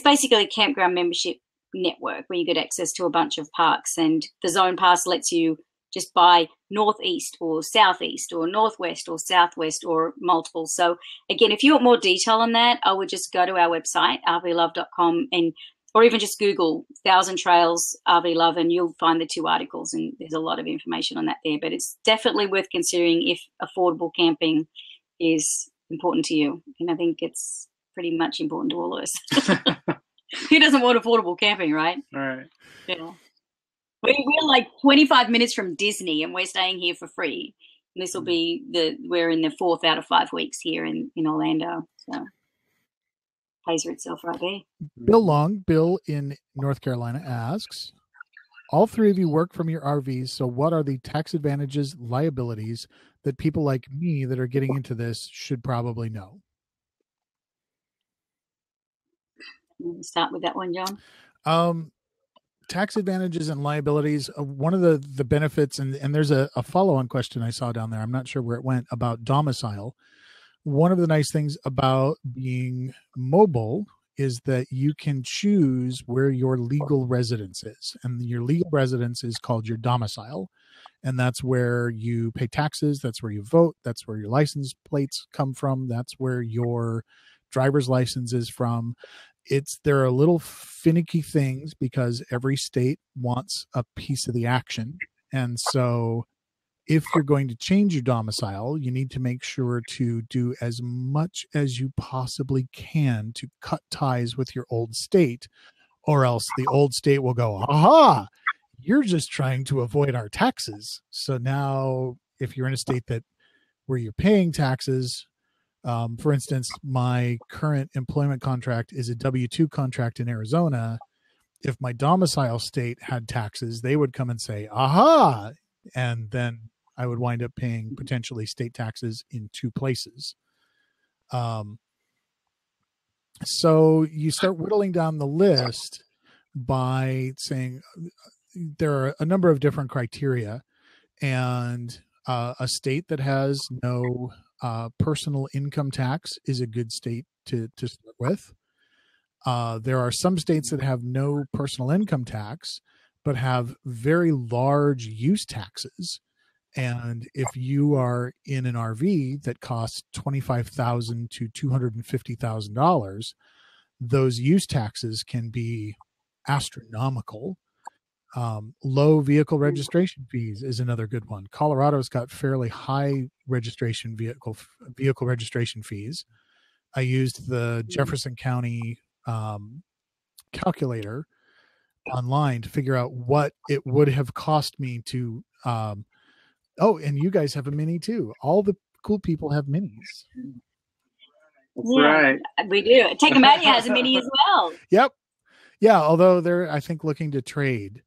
S2: basically a campground membership network where you get access to a bunch of parks, and the zone pass lets you just buy northeast or southeast or northwest or southwest or multiple. So again, if you want more detail on that, I would just go to our website, rvlove.com, or even just Google 1,000 Trails RV Love, and you'll find the two articles, and there's a lot of information on that there. But it's definitely worth considering if affordable camping is important to you. And I think it's pretty much important to all of us. Who doesn't want affordable camping, right?
S3: Right.
S2: Yeah. We're like 25 minutes from Disney, and we're staying here for free. This will be we're in the 4th out of 5 weeks here in Orlando. So pays for itself right there.
S1: Bill in North Carolina asks, all three of you work from your RVs, so what are the tax advantages, liabilities that people like me that are getting into this should probably know?
S2: Start with that one, John.
S1: Tax advantages and liabilities. One of the benefits, and there's a follow-on question I saw down there. I'm not sure where it went, about domicile. One of the nice things about being mobile is that you can choose where your legal residence is. And your legal residence is called your domicile. And that's where you pay taxes. That's where you vote. That's where your license plates come from. That's where your driver's license is from. There are little finicky things because every state wants a piece of the action. And so if you're going to change your domicile, you need to make sure to do as much as you possibly can to cut ties with your old state, or else the old state will go, aha, you're just trying to avoid our taxes. So now if you're in a state where you're paying taxes, for instance, my current employment contract is a W-2 contract in Arizona. If my domicile state had taxes, they would come and say, aha, and then I would wind up paying potentially state taxes in 2 places. So you start whittling down the list by saying there are a number of different criteria, and a state that has no personal income tax is a good state to start with. There are some states that have no personal income tax, but have very large use taxes. And if you are in an RV that costs $25,000 to $250,000, those use taxes can be astronomical. Low vehicle registration fees is another good one. Colorado's got fairly high vehicle registration fees. I used the Jefferson County calculator online to figure out what it would have cost me to and you guys have a Mini too. All the cool people have Minis.
S2: Yeah,
S3: right.
S2: We do. Tecomania has a Mini as well.
S1: Yep. Yeah, although they're, I think, looking to trade.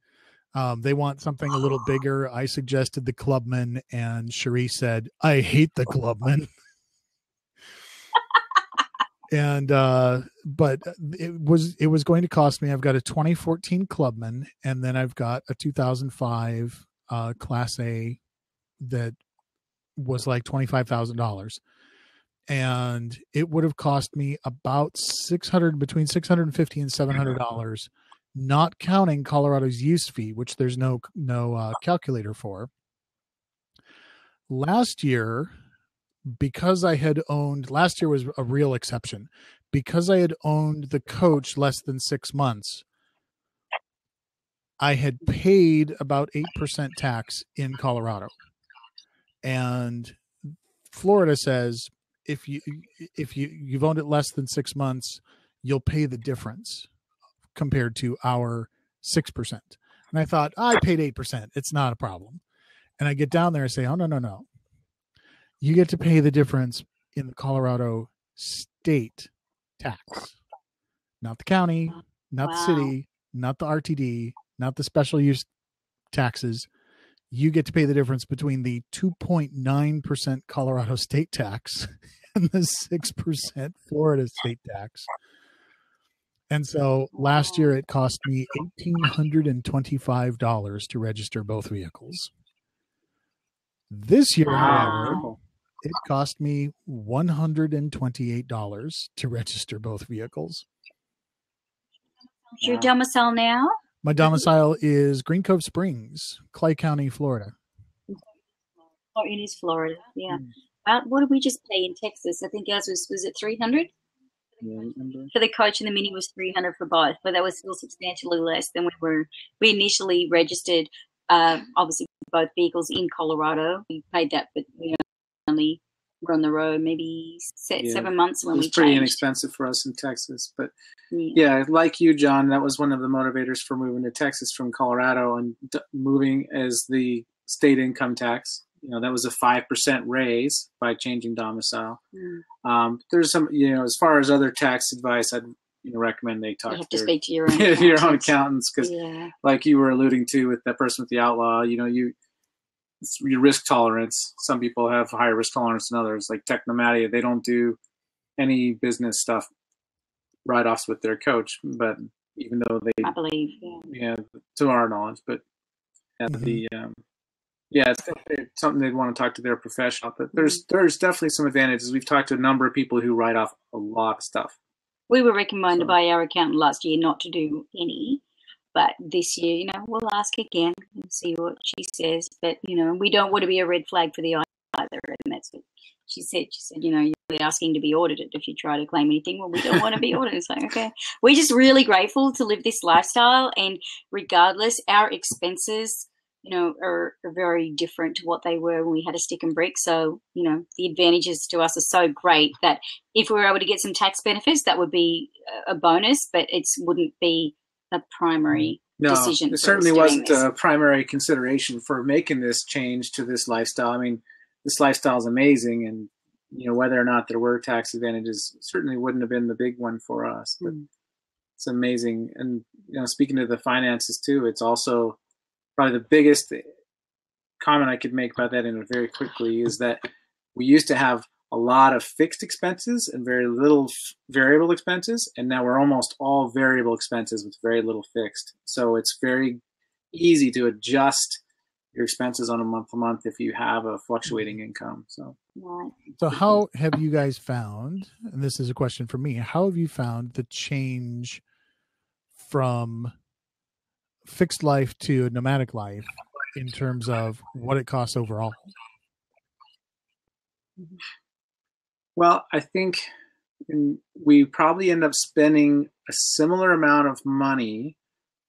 S1: They want something a little bigger. I suggested the Clubman, and Cherie said, I hate the Clubman. And but it was going to cost me, I've got a 2014 Clubman, and then I've got a 2005 Class A that was like $25,000. And it would have cost me about between $650 and $700, not counting Colorado's use fee, which there's no calculator for. Last year, because I had owned, last year was a real exception, because I had owned the coach less than 6 months, I had paid about 8% tax in Colorado. And Florida says, if you've owned it less than 6 months, you'll pay the difference compared to our 6%. And I thought, I paid 8%. It's not a problem. And I get down there and say, oh, no. You get to pay the difference in the Colorado state tax, not the county, not the city, not the RTD, not the special use taxes. You get to pay the difference between the 2.9% Colorado state tax and the 6% Florida state tax. And so last year it cost me $1,825 to register both vehicles. This year, however, it cost me $128 to register both vehicles.
S2: What's your domicile now?
S1: My domicile is Green Cove Springs, Clay County, Florida.
S2: Oh, it is Florida, yeah. What did we just pay in Texas? I think ours was it $300? For the coach, and the Mini was $300 for both, but that was still substantially less than we initially registered. Obviously, both vehicles in Colorado. We paid that, but we only were on the road maybe 7 months when we changed.
S3: It was pretty inexpensive for us in Texas, but yeah, like you, John, that was one of the motivators for moving to Texas from Colorado, and moving as the state income tax. that was a 5% raise by changing domicile. There's some, as far as other tax advice, I'd recommend they talk
S2: to speak to your own
S3: your own accountants, because like you were alluding to with that person with the Outlaw, your risk tolerance. Some people have higher risk tolerance than others. Like Nomadic, they don't do any business stuff write-offs with their coach, but even though they,
S2: I believe,
S3: to our knowledge, but it's definitely something they'd want to talk to their professional. But there's definitely some advantages. We've talked to a number of people who write off a lot of stuff.
S2: We were recommended by our accountant last year not to do any, but this year, we'll ask again and see what she says. But, we don't want to be a red flag for the either, and that's what she said. She said, you're really asking to be audited if you try to claim anything. Well, we don't want to be audited. It's like, okay. We're just really grateful to live this lifestyle, and regardless, our expenses, are very different to what they were when we had a stick and brick. So, the advantages to us are so great that if we were able to get some tax benefits, that would be a bonus, but it wouldn't be a primary decision.
S3: It certainly wasn't a primary consideration for making this change to this lifestyle. I mean, this lifestyle is amazing, and whether or not there were tax advantages certainly wouldn't have been the big one for us. But it's amazing. And speaking of the finances too, it's also probably the biggest comment I could make about that in it very quickly is that we used to have a lot of fixed expenses and very little variable expenses, and now we're almost all variable expenses with very little fixed. So it's very easy to adjust your expenses on a month-to-month if you have a fluctuating income. So
S1: how have you guys found, and this is a question for me, how have you found the change from fixed life to nomadic life in terms of what it costs overall?
S3: Well, I think we probably end up spending a similar amount of money,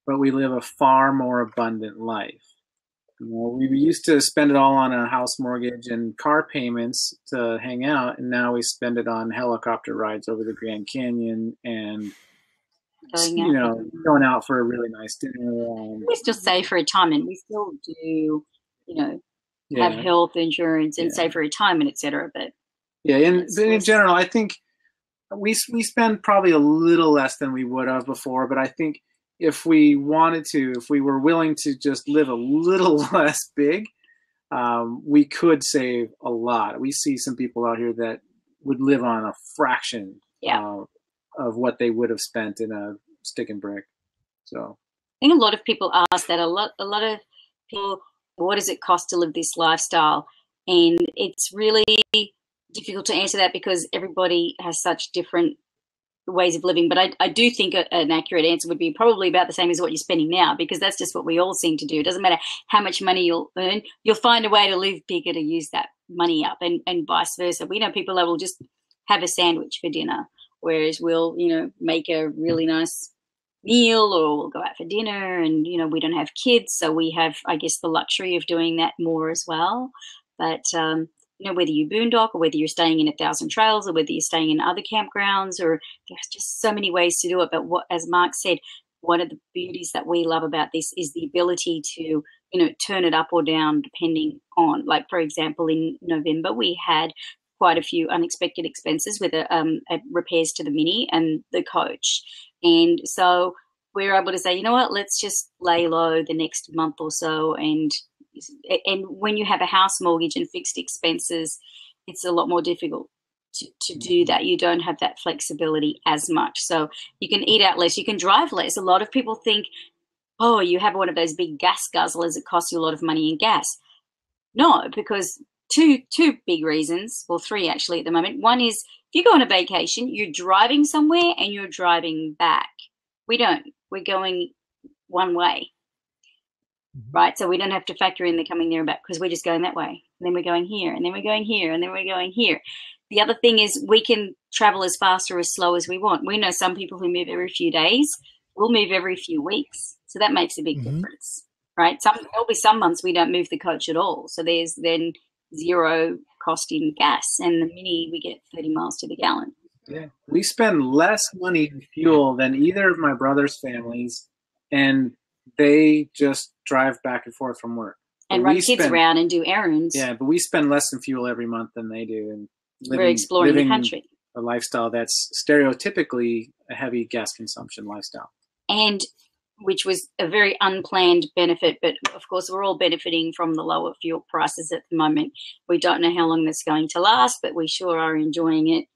S3: but we live a far more abundant life. We used to spend it all on a house mortgage and car payments to hang out, and now we spend it on helicopter rides over the Grand Canyon and going out for a really nice dinner.
S2: We still save for retirement. We still do, have health insurance and save for retirement, etc. But
S3: in general, I think we spend probably a little less than we would have before. But I think if we wanted to, if we were willing to just live a little less big, we could save a lot. We see some people out here that would live on a fraction of what they would have spent in a stick and brick. So
S2: I think a lot of people ask that. A lot of people, what does it cost to live this lifestyle? And it's really difficult to answer that because everybody has such different ways of living. But I do think an accurate answer would be probably about the same as what you're spending now, because that's just what we all seem to do. It doesn't matter how much money you'll earn, you'll find a way to live bigger to use that money up, and vice versa. We know people that will just have a sandwich for dinner, whereas we'll, make a really nice meal, or we'll go out for dinner, and, we don't have kids. So we have, I guess, the luxury of doing that more as well. But, whether you boondock or whether you're staying in 1,000 Trails or whether you're staying in other campgrounds, or there's just so many ways to do it. But as Mark said, one of the beauties that we love about this is the ability to, turn it up or down depending on, like, for example, in November, we had quite a few unexpected expenses with repairs to the Mini and the coach. And so we're able to say, you know what, let's just lay low the next month or so. And when you have a house mortgage and fixed expenses, it's a lot more difficult to do that. You don't have that flexibility as much. So you can eat out less, you can drive less. A lot of people think, oh, you have one of those big gas guzzlers, it costs you a lot of money in gas. No, because two big reasons, well, three actually at the moment. One is if you go on a vacation, you're driving somewhere and you're driving back. We don't. We're going one way, right? So we don't have to factor in the coming there and back because we're just going that way. And then we're going here, and then we're going here, and then we're going here. The other thing is we can travel as fast or as slow as we want. We know some people who move every few days. We'll move every few weeks. So that makes a big difference, right? There'll be some months we don't move the coach at all. So there's then zero cost in gas, and the Mini we get 30 miles to the gallon.
S3: Yeah, we spend less money in fuel than either of my brother's families, and they just drive back and forth from work.
S2: and run kids around and do errands.
S3: Yeah, but we spend less in fuel every month than they do, and
S2: we're exploring the country.
S3: A lifestyle that's stereotypically a heavy gas consumption lifestyle.
S2: And which was a very unplanned benefit, but of course we're all benefiting from the lower fuel prices at the moment. We don't know how long that's going to last, but we sure are enjoying it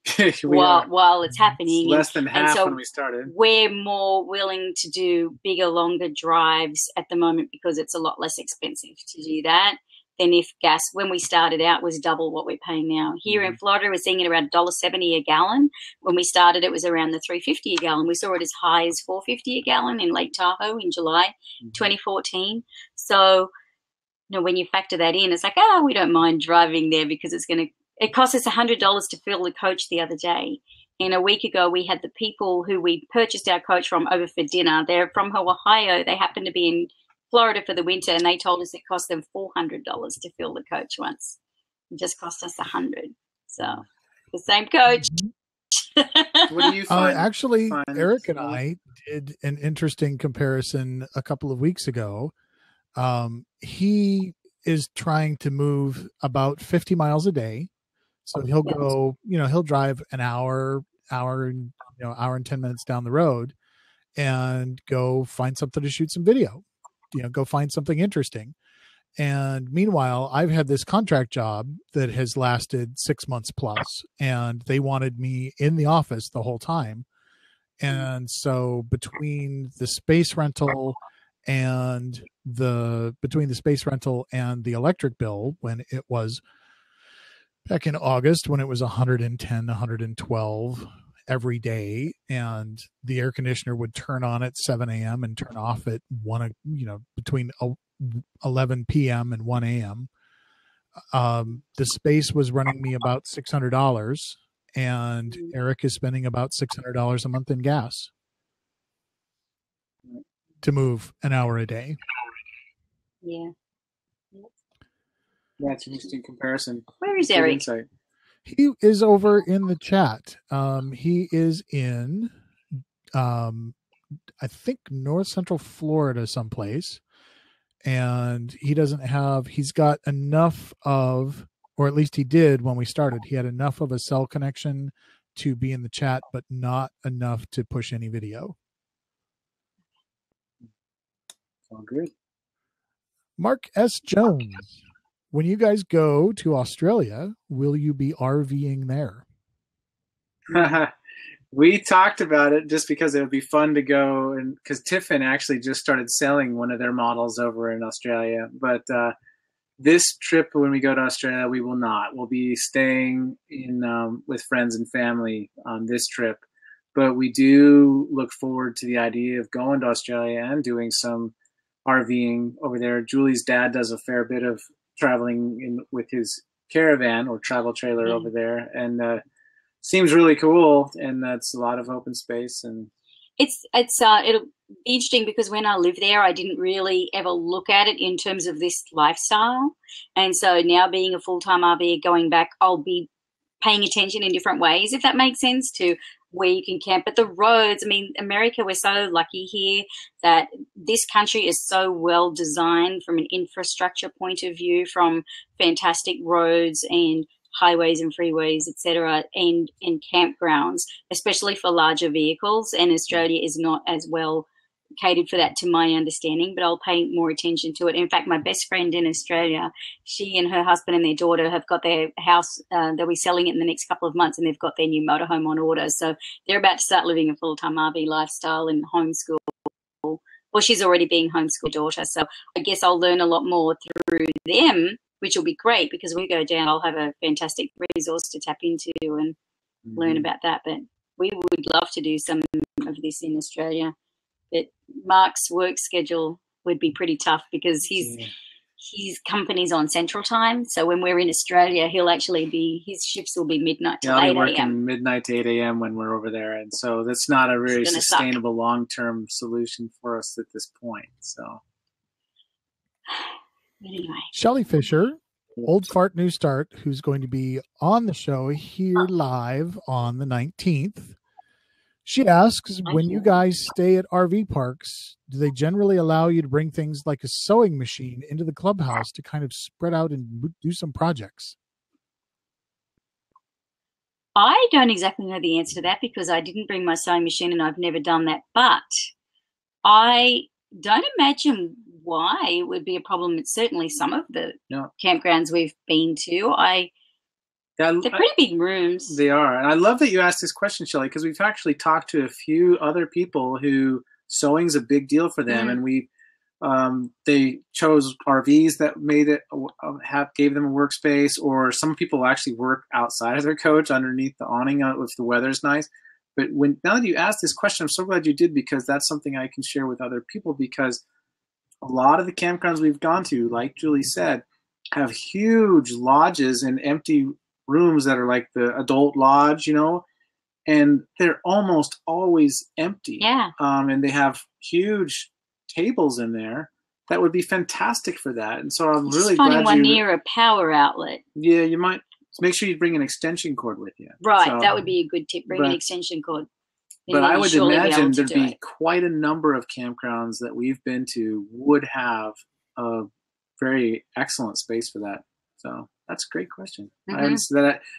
S2: while it's happening.
S3: It's less than half when we started.
S2: We're more willing to do bigger, longer drives at the moment because it's a lot less expensive to do that than if gas, when we started out, was double what we're paying now. Here in Florida, we're seeing it around $1.70 a gallon. When we started, it was around the $3.50 a gallon. We saw it as high as $4.50 a gallon in Lake Tahoe in July 2014. So, when you factor that in, it's like, we don't mind driving there because it cost us $100 to fill the coach the other day. And a week ago, we had the people who we purchased our coach from over for dinner. They're from Ohio. They happen to be in Florida for the winter, and they told us it cost them $400 to fill the coach once. It just cost us $100. So the same coach.
S3: What do you find?
S1: Actually, Eric and I did an interesting comparison a couple of weeks ago. He is trying to move about 50 miles a day. So he'll go, he'll drive an hour and 10 minutes down the road and go find something to shoot some video. Go find something interesting. And meanwhile, I've had this contract job that has lasted 6 months plus, and they wanted me in the office the whole time. And so between the space rental and the electric bill, when it was back in August, when it was 110, 112 every day, and the air conditioner would turn on at 7 a.m. and turn off at between 11 p.m. and 1 a.m. The space was running me about $600, and Eric is spending about $600 a month in gas to move an hour a day.
S2: Yeah.
S3: That's an interesting comparison.
S2: Where is Eric?
S3: Insight.
S1: He is over in the chat. He is in, I think, North Central Florida someplace. And he's got enough of, or at least he did when we started, he had enough of a cell connection to be in the chat, but not enough to push any video.
S3: All good.
S1: Mark S. Jones. When you guys go to Australia, will you be RVing there?
S3: We talked about it just because it would be fun to go, and because Tiffin actually just started selling one of their models over in Australia. But this trip, when we go to Australia, we will not. We'll be staying in with friends and family on this trip. But we do look forward to the idea of going to Australia and doing some RVing over there. Julie's dad does a fair bit of traveling with his caravan or travel trailer over there, and seems really cool. And that's a lot of open space, and it'll be interesting because when I lived there, I didn't really ever look at it in terms of this lifestyle, and so now being a full-time RVer going back, I'll be paying attention in different ways, if that makes sense, to where you can camp. But the roads, America, we're so lucky here that this country is so well designed from an infrastructure point of view, from fantastic roads and highways and freeways, etc., and campgrounds, especially for larger vehicles. And Australia is not as well catered for that, to my understanding, but I'll pay more attention to it. In fact, my best friend in Australia, she and her husband and their daughter have got their house, they'll be selling it in the next couple of months, and they've got their new motorhome on order. So they're about to start living a full-time RV lifestyle and homeschool. Well, she's already being homeschooled daughter. So I guess I'll learn a lot more through them, which will be great because when we go down, I'll have a fantastic resource to tap into and learn about that. But we would love to do some of this in Australia. But Mark's work schedule would be pretty tough because his company's on Central Time. So when we're in Australia, his shifts will be midnight to 8 a.m. I'll be working midnight to 8 a.m. when we're over there. And so that's not a very sustainable long-term solution for us at this point. So
S2: anyway.
S1: Shelly Fisher, Old Fart New Start, who's going to be on the show here live on the 19th. She asks, when you guys stay at RV parks, do they generally allow you to bring things like a sewing machine into the clubhouse to kind of spread out and do some projects?
S2: I don't exactly know the answer to that because I didn't bring my sewing machine and I've never done that. But I don't imagine why it would be a problem. It's certainly some of the campgrounds we've been to. They're pretty big rooms.
S3: They are. And I love that you asked this question, Shelley, because we've actually talked to a few other people who sewing's a big deal for them. And they chose RVs that made it, gave them a workspace, or some people actually work outside of their coach underneath the awning if the weather's nice. But now that you asked this question, I'm so glad you did, because that's something I can share with other people, because a lot of the campgrounds we've gone to, like Julie said, have huge lodges and empty rooms that are like the adult lodge, and they're almost always empty.
S2: Yeah.
S3: And they have huge tables in there that would be fantastic for that. And so I'm really glad
S2: finding one near a power outlet.
S3: Yeah, you might make sure you bring an extension cord with you.
S2: Right, so, that would be a good tip. Bring an extension cord.
S3: But I would imagine there'd be quite a number of campgrounds that we've been to would have a very excellent space for that. So that's a great question.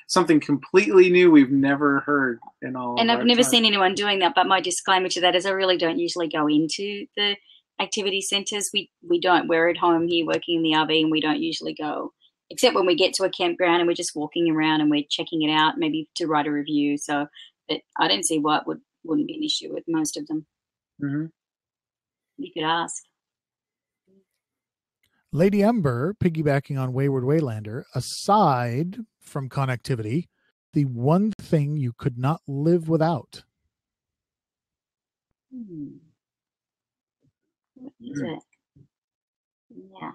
S3: Something completely new we've never heard in all.
S2: And I've never seen anyone doing that. But my disclaimer to that is I really don't usually go into the activity centres. We don't. We're at home here working in the RV, and we don't usually go, except when we get to a campground and we're just walking around and we're checking it out, maybe to write a review. So, but I don't see why it wouldn't be an issue with most of them.
S3: Mm-hmm.
S2: You could ask.
S1: Lady Ember, piggybacking on Wayward Waylander, aside from connectivity, the one thing you could not live without.
S2: What is it? Yeah.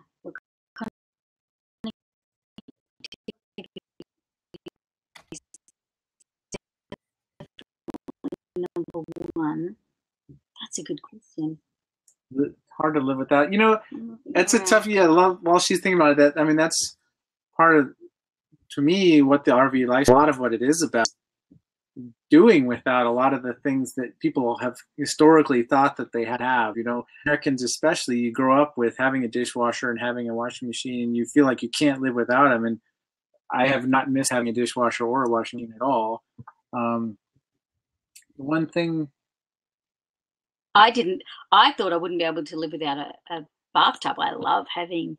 S2: Number one. That's a good question.
S3: Hard to live without. It's a tough. While she's thinking about it, that's part of, to me, what the RV life. A lot of what it is about doing without a lot of the things that people have historically thought that they had to have. Americans especially, you grow up with having a dishwasher and having a washing machine, and you feel like you can't live without them. And I have not missed having a dishwasher or a washing machine at all. One thing.
S2: I thought I wouldn't be able to live without a bathtub. I love having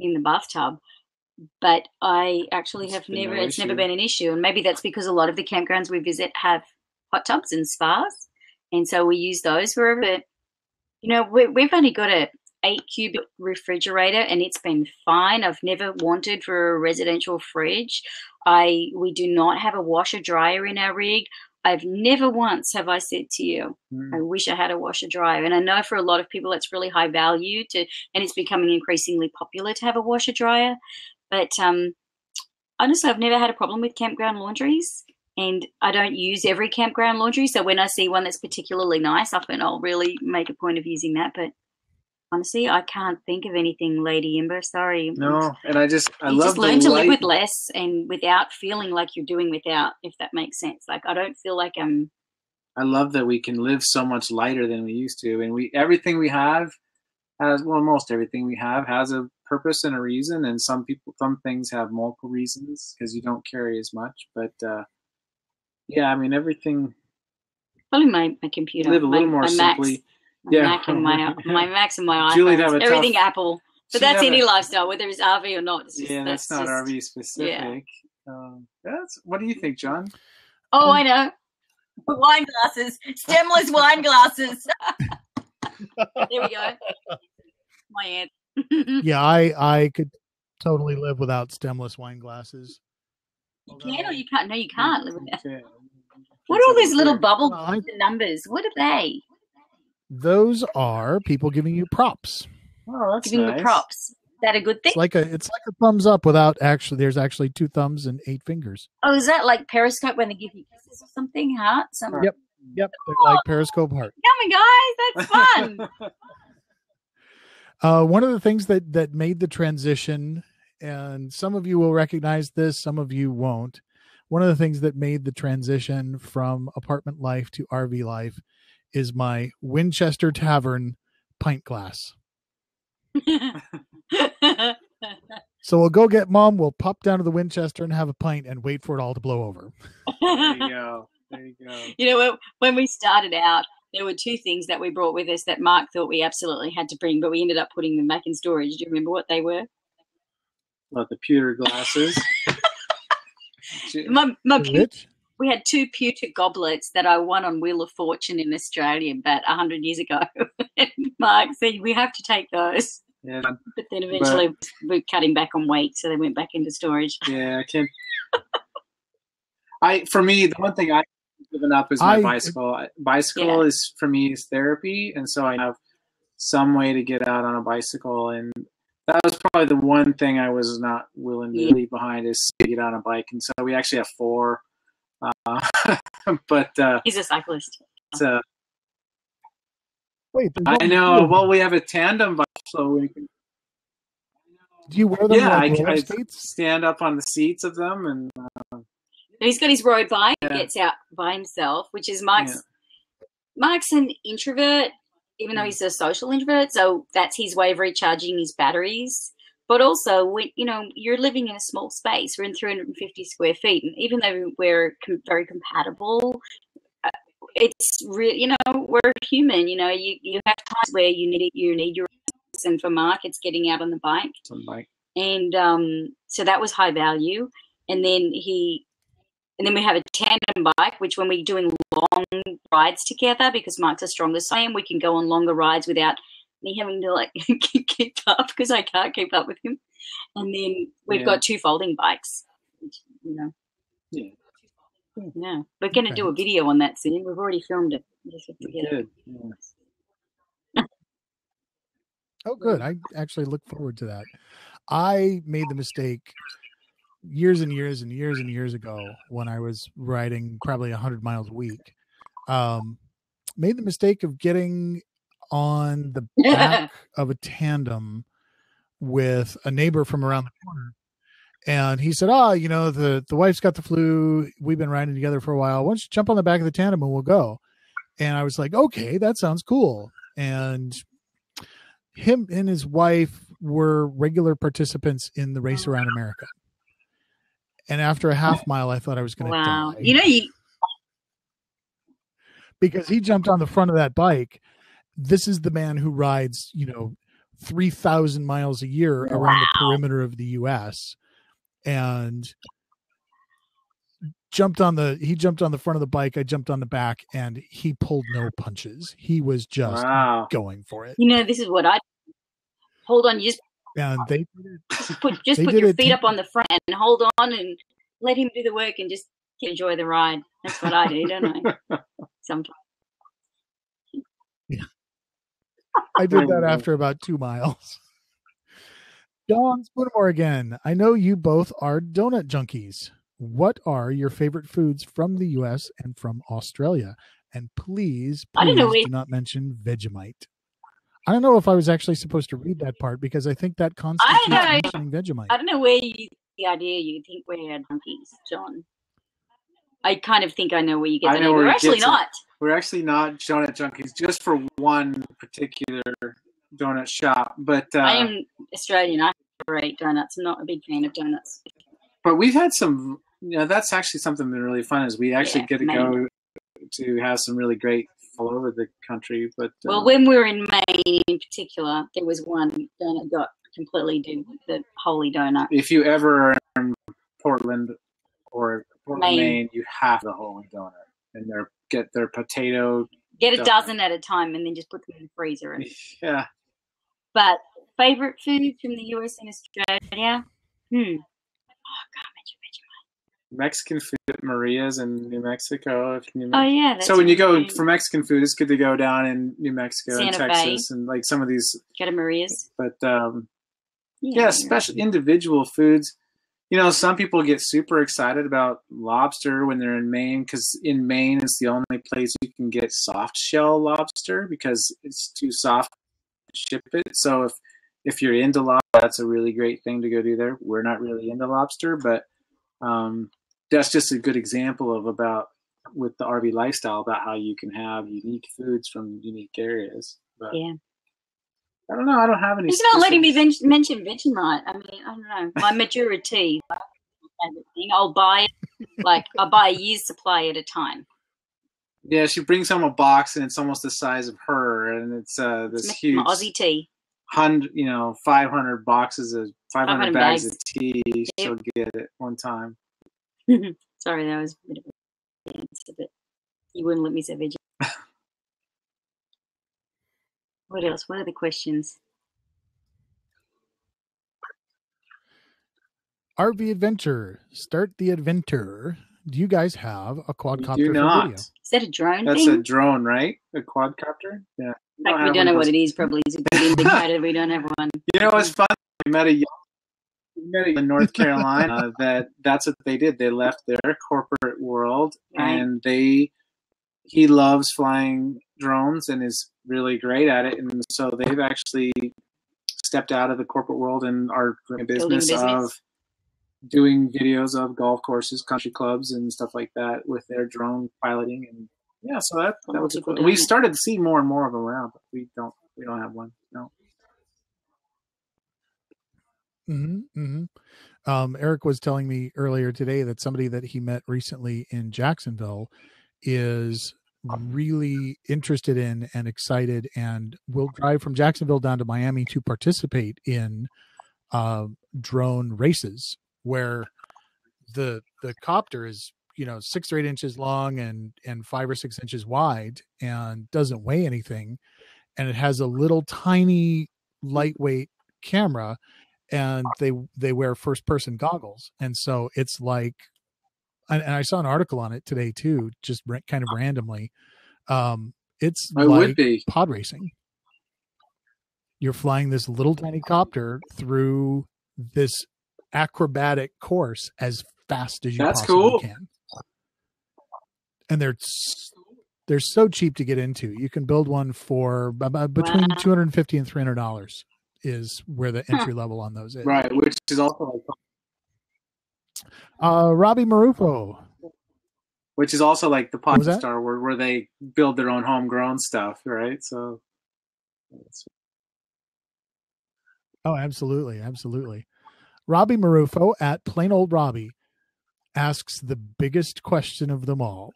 S2: in the bathtub, but I actually have never. It's never been an issue, and maybe that's because a lot of the campgrounds we visit have hot tubs and spas, and so we use those wherever. We've only got a 8 cubic refrigerator, and it's been fine. I've never wanted for a residential fridge. We do not have a washer dryer in our rig. I've never once have I said to you, I wish I had a washer dryer. And I know for a lot of people it's really high value and it's becoming increasingly popular to have a washer dryer. But honestly, I've never had a problem with campground laundries, and I don't use every campground laundry. So when I see one that's particularly nice, often I'll really make a point of using that. But honestly, I can't think of anything, Lady Ember. Sorry.
S3: No, and I love
S2: just learn to live with less and without feeling like you're doing without, if that makes sense. Like I don't feel like I'm.
S3: I love that we can live so much lighter than we used to, and everything we have most everything we have has a purpose and a reason, and some things have multiple reasons because you don't carry as much. But everything.
S2: Probably my computer.
S3: Live a little more simply.
S2: My Mac and my Macs and my iPhones, everything Apple. But that's any lifestyle, whether it's RV or not.
S3: That's not RV specific. Yeah. What do you think, John?
S2: Oh, I know. Wine glasses, stemless wine glasses. There we go. My aunt.
S1: Yeah, I could totally live without stemless wine glasses.
S2: You can or you can't? No, you can't live without. What are all these little bubble numbers? What are they?
S1: Those are people giving you props.
S3: Oh, that's
S2: giving
S3: nice.
S2: the props. Is that a good thing?
S1: It's like a thumbs up without there's actually 2 thumbs and 8 fingers.
S2: Oh, is that like Periscope when they give you kisses or something? Heart?
S1: Yep. They're like Periscope heart.
S2: Come on, guys, that's
S1: fun. One of the things that made the transition, and some of you will recognize this, some of you won't, one of the things that made the transition from apartment life to RV life is my Winchester Tavern pint glass. So we'll go get Mom. We'll pop down to the Winchester and have a pint and wait for it all to blow over.
S3: There you go. There you go.
S2: You know, when we started out, there were two things that we brought with us that Mark thought we absolutely had to bring, but we ended up putting them back in storage. Do you remember what they were?
S3: What, the pewter glasses?
S2: We had two pewter goblets that I won on Wheel of Fortune in Australia about 100 years ago. And Mark said, we have to take those.
S3: Yeah.
S2: But then eventually we're cutting back on weight, so they went back into storage.
S3: Yeah, I can't. For me, the one thing I've given up is my bicycle. Bicycle is, for me, is therapy, and so I have some way to get out on a bicycle, and that was probably the one thing I was not willing to leave behind, is to get on a bike. And so we actually have 4. But
S2: he's a cyclist.
S1: Wait,
S3: I know. Well, we have a tandem bike, so we can.
S1: Do you wear them?
S3: Yeah, I stand up on the seats of them, and
S2: he's got his road bike. He gets out by himself, which is Mark's. Yeah. Mark's an introvert, even though he's a social introvert. So that's his way of recharging his batteries. But also, when you're living in a small space, we're in 350 square feet, and even though we're very compatible, it's we're human. You have times where you need your rest, and for Mark, it's getting out on the bike. And so that was high value. And then we have a tandem bike, which when we're doing long rides together, because Mark's the strongest I am, we can go on longer rides without me having to keep up, because I can't keep up with him. And then we've got 2 folding bikes, which, Yeah. We're going to do a video on that soon. We've already filmed it.
S3: Good. Yeah.
S1: Oh, good. I actually look forward to that. I made the mistake years and years and years and years ago when I was riding probably 100 miles a week. Made the mistake of getting on the back of a tandem with a neighbor from around the corner. And he said, the wife's got the flu. We've been riding together for a while. Why don't you jump on the back of the tandem and we'll go? And I was like, okay, that sounds cool. And him and his wife were regular participants in the Race Around America. And after a half mile, I thought I was going to die. Because he jumped on the front of that bike. This is the man who rides, 3,000 miles a year around the perimeter of the U.S. and jumped on the front of the bike. I jumped on the back, and he pulled no punches. He was just going for it.
S2: This is what I hold on. You just put your feet up on the front and hold on and let him do the work and just enjoy the ride. That's what I do, don't I? Sometimes.
S1: Yeah. I did that after about 2 miles. Dawn Spoonamore again. I know you both are donut junkies. What are your favorite foods from the U.S. and from Australia? And please do not mention Vegemite. I don't know if I was actually supposed to read that part, because I think that constitutes mentioning Vegemite.
S2: I don't know where the idea you think we're junkies, John. I kind of think I know where you get that. We're actually not.
S3: We're actually not donut junkies, just for one particular donut shop. But
S2: I am Australian. I eat donuts. I'm not a big fan of donuts.
S3: But we've had some. That's actually something that's really fun. Is we actually get to go to have some really great all over the country. But
S2: when we were in Maine, in particular, there was one donut got completely the holy donut.
S3: If you ever are in Portland or Maine, you have the holy donut, and get their potato.
S2: Get a dozen at a time, and then just put them in the freezer.
S3: Yeah.
S2: But favorite foods from the US and Australia? Oh God,
S3: Mexican food at Maria's in New Mexico.
S2: Oh yeah.
S3: So when you go for Mexican food, it's good to go down in New Mexico and Texas
S2: Bay.
S3: And like some of these.
S2: Go to Maria's.
S3: But special individual foods. Some people get super excited about lobster when they're in Maine, because in Maine it's the only place you can get soft shell lobster because it's too soft to ship it. So if you're into lobster, that's a really great thing to go do there. We're not really into lobster, but that's just a good example of about with the RV lifestyle about how you can have unique foods from unique areas. But
S2: Yeah.
S3: I don't know. I don't have any.
S2: He's not letting me mention Vegemite. I mean, I don't know. My maturity, I'll buy it, like I buy a year's supply at a time.
S3: Yeah, she brings home a box and it's almost the size of her, and it's this huge
S2: Aussie tea.
S3: 500 boxes of 500 bags of tea.
S2: Yep.
S3: She'll get it one time.
S2: Sorry, that was a bit of a answer, but you wouldn't let me say Vegemite. What else? What are the questions?
S1: RV adventure. Start the adventure. Do you guys have a quadcopter
S3: Do
S1: for
S3: not.
S1: video?
S2: Is that a drone
S3: That's
S2: thing?
S3: a drone, right? A quadcopter? Yeah.
S2: Like we don't know what it is, probably. It's a good indicator we don't have one.
S3: You know, it's fun. We met a in North Carolina that's what they did. They left their corporate world,
S2: Right.
S3: and he loves flying drones and is really great at it. And so they've actually stepped out of the corporate world and are in a business of doing videos of golf courses, country clubs, and stuff like that with their drone piloting. And yeah, so that was cool. We started to see more and more of them around, but we don't have one. No.
S1: Eric was telling me earlier today that somebody that he met recently in Jacksonville is really interested in and excited and will drive from Jacksonville down to Miami to participate in drone races where the copter is 6 or 8 inches long and 5 or 6 inches wide and doesn't weigh anything, and it has a little tiny lightweight camera, and they wear first person goggles, and so it's like, and I saw an article on it today too, just kind of randomly. It's like pod racing. You're flying this little tiny copter through this acrobatic course as fast as you possibly can. And they're so cheap to get into. You can build one for between $250 and $300 is where the entry level on those is.
S3: Right, which is also
S1: Robbie Marufo.
S3: Which is also like the Pop Star where they build their own homegrown stuff, right? So.
S1: Oh, absolutely. Absolutely. Robbie Marufo at Plain Old Robbie asks the biggest question of them all.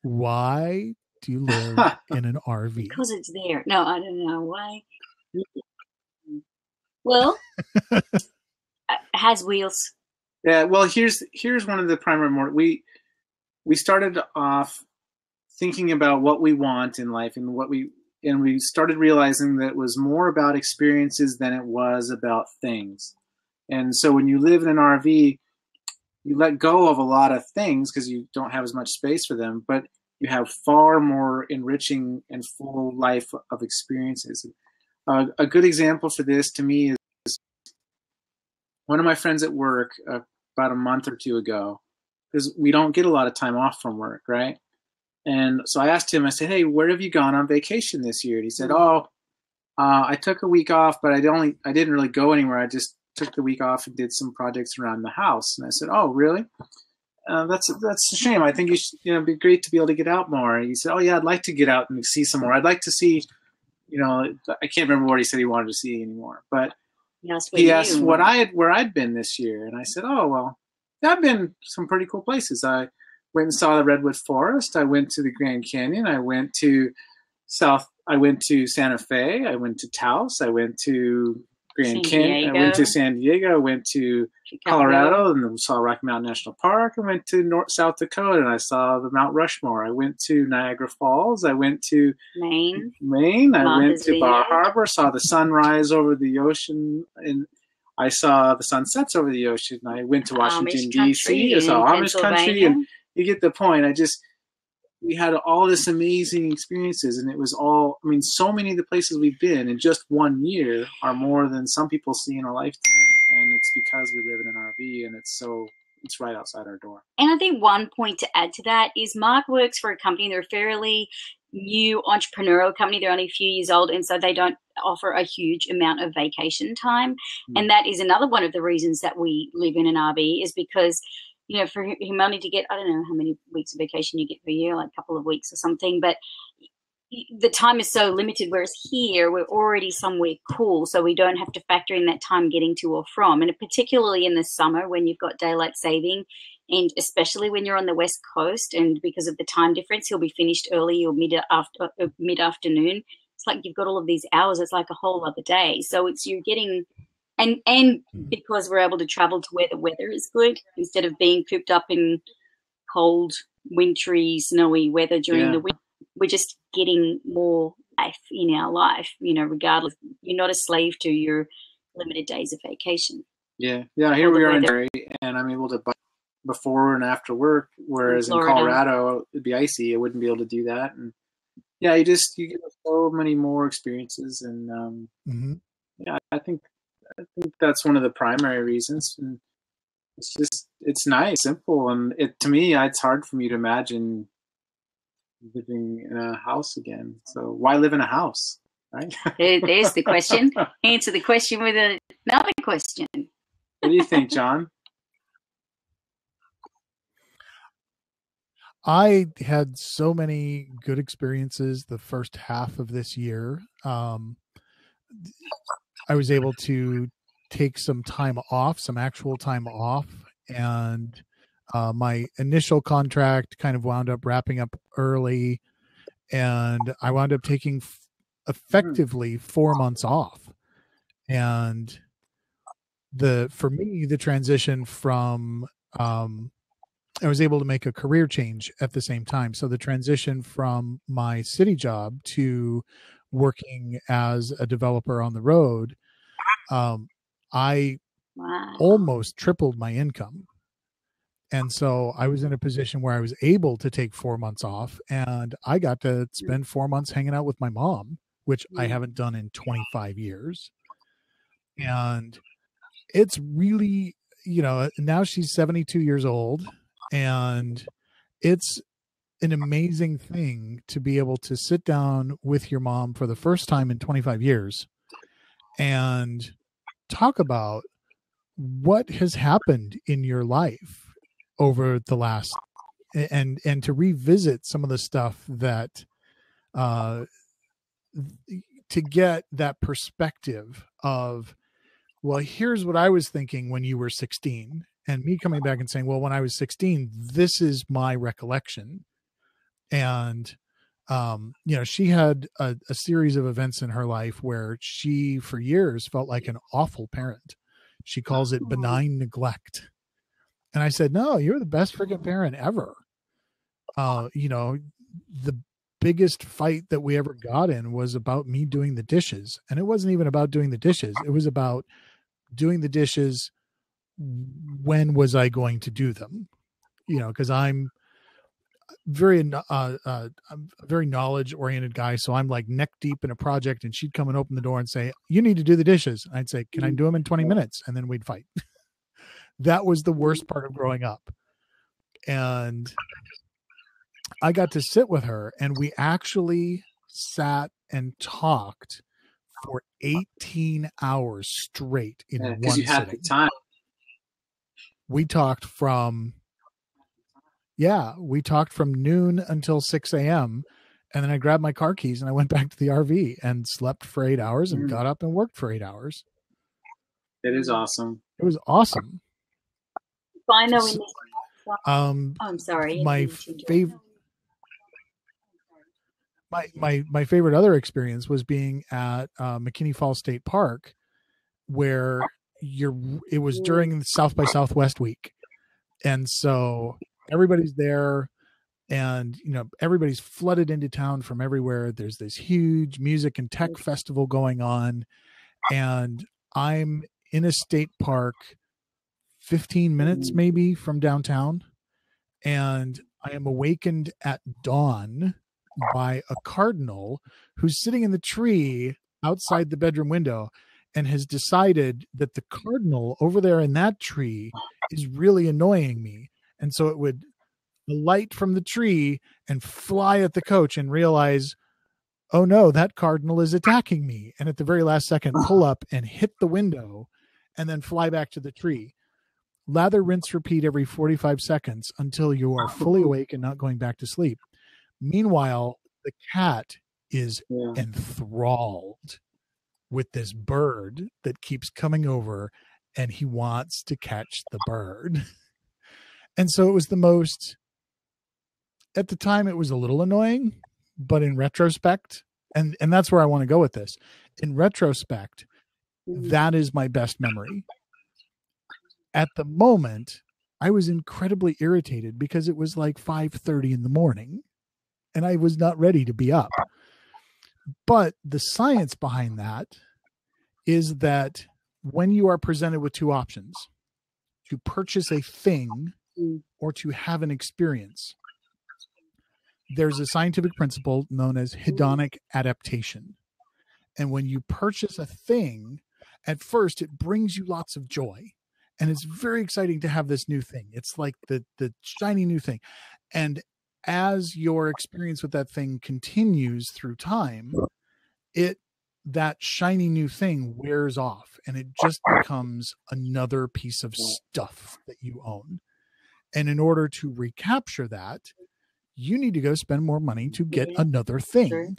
S1: Why do you live in an RV?
S2: Because it's there. No, I don't know why. Well, it has wheels.
S3: Yeah, well, here's one of the primary we started off thinking about what we want in life and we started realizing that it was more about experiences than it was about things. And so when you live in an RV, you let go of a lot of things because you don't have as much space for them, but you have far more enriching and full life of experiences. A good example for this to me is one of my friends at work about a month or two ago, because we don't get a lot of time off from work, right? And so I asked him, I said, hey, where have you gone on vacation this year? And he said, I took a week off, but I didn't really go anywhere. I just took the week off and did some projects around the house. And I said, oh, really? That's a shame. I think it'd be great to be able to get out more. And he said, oh yeah, I'd like to get out and see some more. I'd like to see, I can't remember what he said he wanted to see anymore, but he asked where I'd been this year. And I said, oh, well, I've been some pretty cool places. I went and saw the Redwood Forest. I went to the Grand Canyon. I went to Santa Fe. I went to Taos. I went to Grand Canyon. I went to San Diego. I went to Colorado and saw Rocky Mountain National Park. I went to South Dakota and I saw the Mount Rushmore. I went to Niagara Falls. I went to Maine. I went to Bar Harbor, saw the sunrise over the ocean, and I saw the sunsets over the ocean. I went to Washington, D.C. I saw Amish country, and you get the point. We had all this amazing experiences, and it was all, so many of the places we've been in just 1 year are more than some people see in a lifetime. And it's because we live in an RV and it's right outside our door.
S2: And I think one point to add to that is Mark works for a company. They're a fairly new entrepreneurial company. They're only a few years old, and so they don't offer a huge amount of vacation time. And that is another one of the reasons that we live in an RV is because for him only to get, I don't know how many weeks of vacation you get per year, like a couple of weeks or something, but the time is so limited, whereas here we're already somewhere cool, so we don't have to factor in that time getting to or from. And particularly in the summer when you've got daylight saving, and especially when you're on the West Coast, and because of the time difference, he'll be finished early or mid-afternoon. It's like you've got all of these hours. It's like a whole other day. So you're getting, and because we're able to travel to where the weather is good instead of being cooped up in cold, wintry, snowy weather during the winter. We're just getting more life in our life, regardless. You're not a slave to your limited days of vacation.
S3: Yeah. Here we are in Surrey, and I'm able to buy before and after work, whereas in Colorado it'd be icy. I wouldn't be able to do that. And you get so many more experiences, and I think that's one of the primary reasons. And it's nice, simple, and to me, it's hard for me to imagine living in a house again. So why live in a house, right?
S2: There's the question. Answer the question with another question.
S3: What do you think, John?
S1: I had so many good experiences the first half of this year. I was able to take some time off, some actual time off, and my initial contract kind of wound up wrapping up early, and I wound up taking effectively 4 months off. And for me, the transition from, I was able to make a career change at the same time. So the transition from my city job to working as a developer on the road, I almost tripled my income. And so I was in a position where I was able to take 4 months off, and I got to spend 4 months hanging out with my mom, which I haven't done in 25 years. And it's really, now she's 72 years old, and it's an amazing thing to be able to sit down with your mom for the first time in 25 years and talk about what has happened in your life over the last, and to revisit some of the stuff that, to get that perspective of, well, here's what I was thinking when you were 16, and me coming back and saying, well, when I was 16, this is my recollection. And, she had a series of events in her life where she, for years, felt like an awful parent. She calls it benign neglect. And I said, no, you're the best freaking parent ever. The biggest fight that we ever got in was about me doing the dishes. And it wasn't even about doing the dishes. It was about doing the dishes. When was I going to do them? Because I'm I'm a very knowledge oriented guy. So I'm like neck deep in a project, and she'd come and open the door and say, you need to do the dishes. And I'd say, can I do them in 20 minutes? And then we'd fight. That was the worst part of growing up. And I got to sit with her, and we actually sat and talked for 18 hours straight in one
S3: you had
S1: sitting.
S3: the time.
S1: We talked from noon until 6 a.m. And then I grabbed my car keys and I went back to the RV and slept for 8 hours and got up and worked for 8 hours.
S3: It is awesome.
S1: It was awesome.
S2: I'm sorry.
S1: My favorite other experience was being at McKinney Falls State Park, where it was during South by Southwest week. And so everybody's there, and everybody's flooded into town from everywhere. There's this huge music and tech festival going on, and I'm in a state park 15 minutes maybe from downtown, and I am awakened at dawn by a cardinal who's sitting in the tree outside the bedroom window and has decided that the cardinal over there in that tree is really annoying me. And so it would alight from the tree and fly at the coach and realize, oh no, that cardinal is attacking me. And at the very last second, pull up and hit the window and then fly back to the tree. Lather, rinse, repeat every 45 seconds until you are fully awake and not going back to sleep. Meanwhile, the cat is enthralled with this bird that keeps coming over, and he wants to catch the bird. And so it was the most, at the time it was a little annoying, but in retrospect, and that's where I want to go with this. In retrospect, that is my best memory. At the moment, I was incredibly irritated because it was like 5:30 in the morning and I was not ready to be up. But the science behind that is that when you are presented with two options, to purchase a thing or to have an experience, there's a scientific principle known as hedonic adaptation. And when you purchase a thing, at first it brings you lots of joy. And it's very exciting to have this new thing. It's like the shiny new thing. And as your experience with that thing continues through time, that shiny new thing wears off and it just becomes another piece of stuff that you own. And in order to recapture that, you need to go spend more money to get another thing.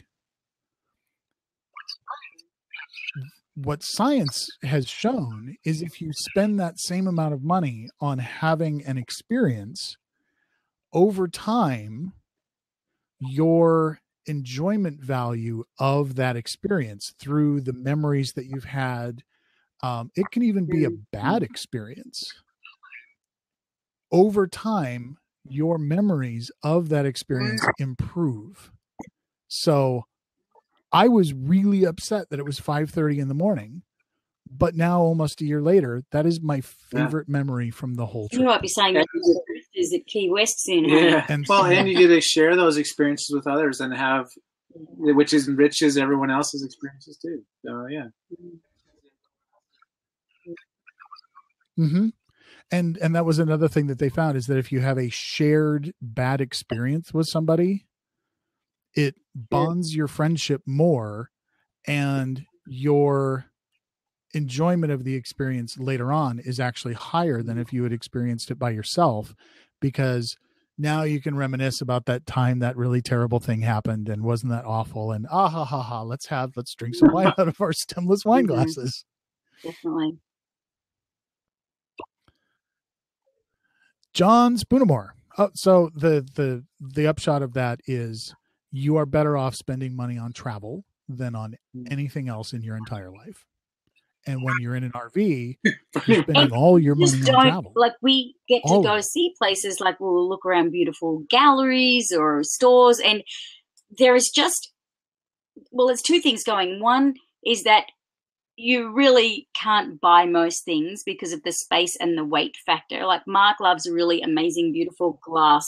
S1: What science has shown is if you spend that same amount of money on having an experience, over time, your enjoyment value of that experience through the memories that you've had, it can even be a bad experience. Over time, your memories of that experience improve. So I was really upset that it was 5:30 in the morning, but now almost a year later, that is my favorite memory from the whole trip.
S2: You might be saying that is at Key West soon.
S3: Yeah. And you get to share those experiences with others and have, which enriches everyone else's experiences too. So yeah.
S1: Mm-hmm. And that was another thing that they found, is that if you have a shared bad experience with somebody, it bonds your friendship more, and your enjoyment of the experience later on is actually higher than if you had experienced it by yourself, because now you can reminisce about that time that really terrible thing happened and wasn't that awful, and let's drink some wine out of our stemless wine glasses.
S2: Definitely.
S1: John Spoonamore. Oh, so the upshot of that is you are better off spending money on travel than on anything else in your entire life. And when you're in an RV, you're spending all your money on travel.
S2: Like, we get to go see places, like we'll look around beautiful galleries or stores, and there is just, there's two things going. One is that you really can't buy most things because of the space and the weight factor. Like, Mark loves really amazing, beautiful glass